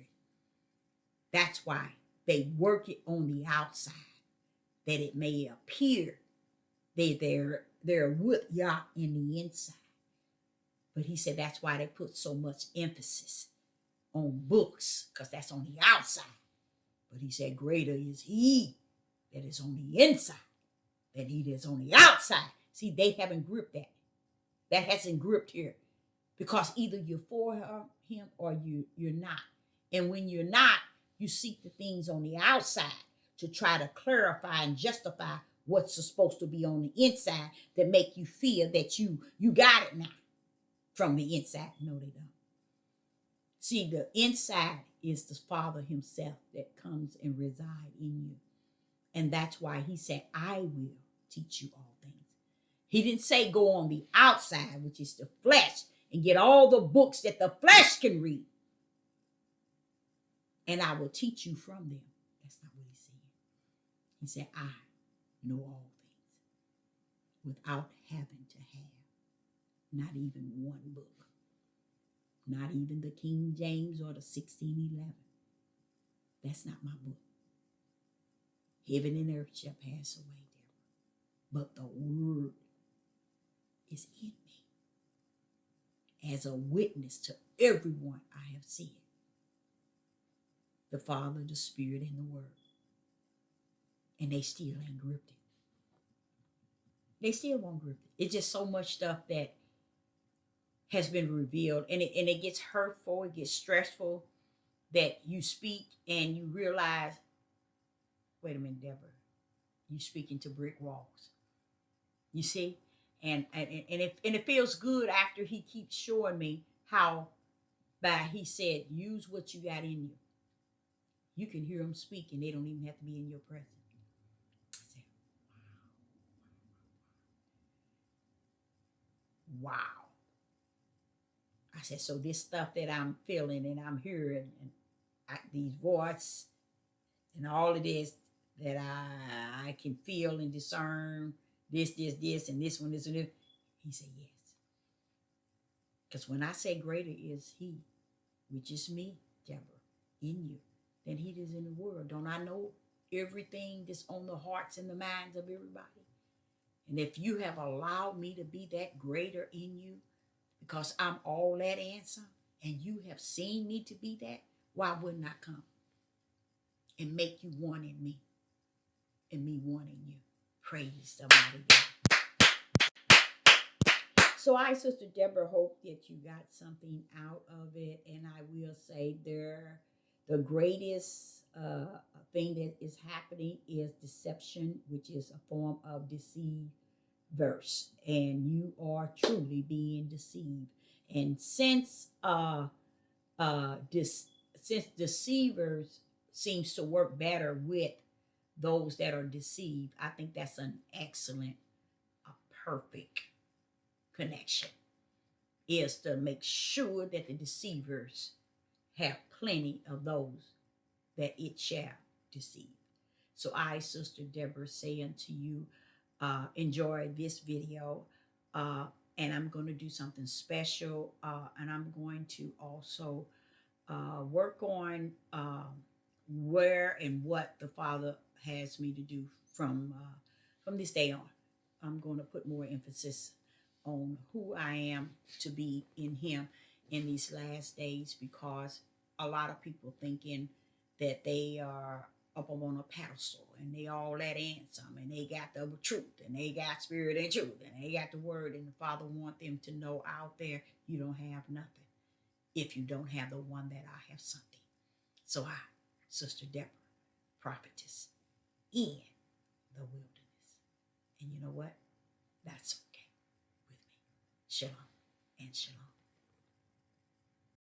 That's why they work it on the outside, that it may appear that they're with Yah in the inside. But he said that's why they put so much emphasis on books, because that's on the outside. But he said greater is he that is on the inside than he that is on the outside. See, they haven't gripped that. That hasn't gripped here. Because either you're for him or you're not. And when you're not, you seek the things on the outside to try to clarify and justify what's supposed to be on the inside that make you feel that you got it now from the inside. No, they don't. See, the inside is the Father himself that comes and reside in you. And that's why he said, I will teach you all things. He didn't say go on the outside, which is the flesh, and get all the books that the flesh can read. And I will teach you from them. That's not what he said. He said, I know all things without having to have not even one book. Not even the King James or the 1611. That's not my book. Heaven and earth shall pass away, Deborah, but the word is in me as a witness to everyone I have said. The Father, the Spirit, and the Word. And they still ain't gripped it. They still won't grip it. It's just so much stuff that has been revealed, and it gets hurtful, it gets stressful, that you speak and you realize, wait a minute, Deborah, you speaking to brick walls. You see? And it feels good after he keeps showing me how, by he said, use what you got in you. You can hear them speak and they don't even have to be in your presence. I said, wow. I said, so this stuff that I'm feeling and I'm hearing, and these voices and all of this that I can feel and discern, this, and this one, this, and this. He said, yes. Because when I say greater is he, which is me, Deborah, in you, than he is in the world. Don't I know everything that's on the hearts and the minds of everybody? And if you have allowed me to be that greater in you, because I'm all that answer, and you have seen me to be that, why wouldn't I come and make you one in me and me one in you? Praise the mighty God. So I, Sister Deborah, hope that you got something out of it. And I will say the greatest thing that is happening is deception, which is a form of deceive verse. And you are truly being deceived. And this since deceivers seems to work better with those that are deceived, I think that's an excellent, a perfect connection, is to make sure that the deceivers have plenty of those that it shall deceive. So I, Sister Deborah, say unto you, enjoy this video. Uh, and I'm going to do something special. And I'm going to also work on where and what the Father has me to do from this day on. I'm going to put more emphasis on who I am to be in Him in these last days, because a lot of people thinking that they are up on a pedestal and they all that handsome and they got the truth and they got spirit and truth and they got the word, and the Father want them to know out there you don't have nothing if you don't have the one that I have something. So I, Sister Deborah, prophetess in the wilderness.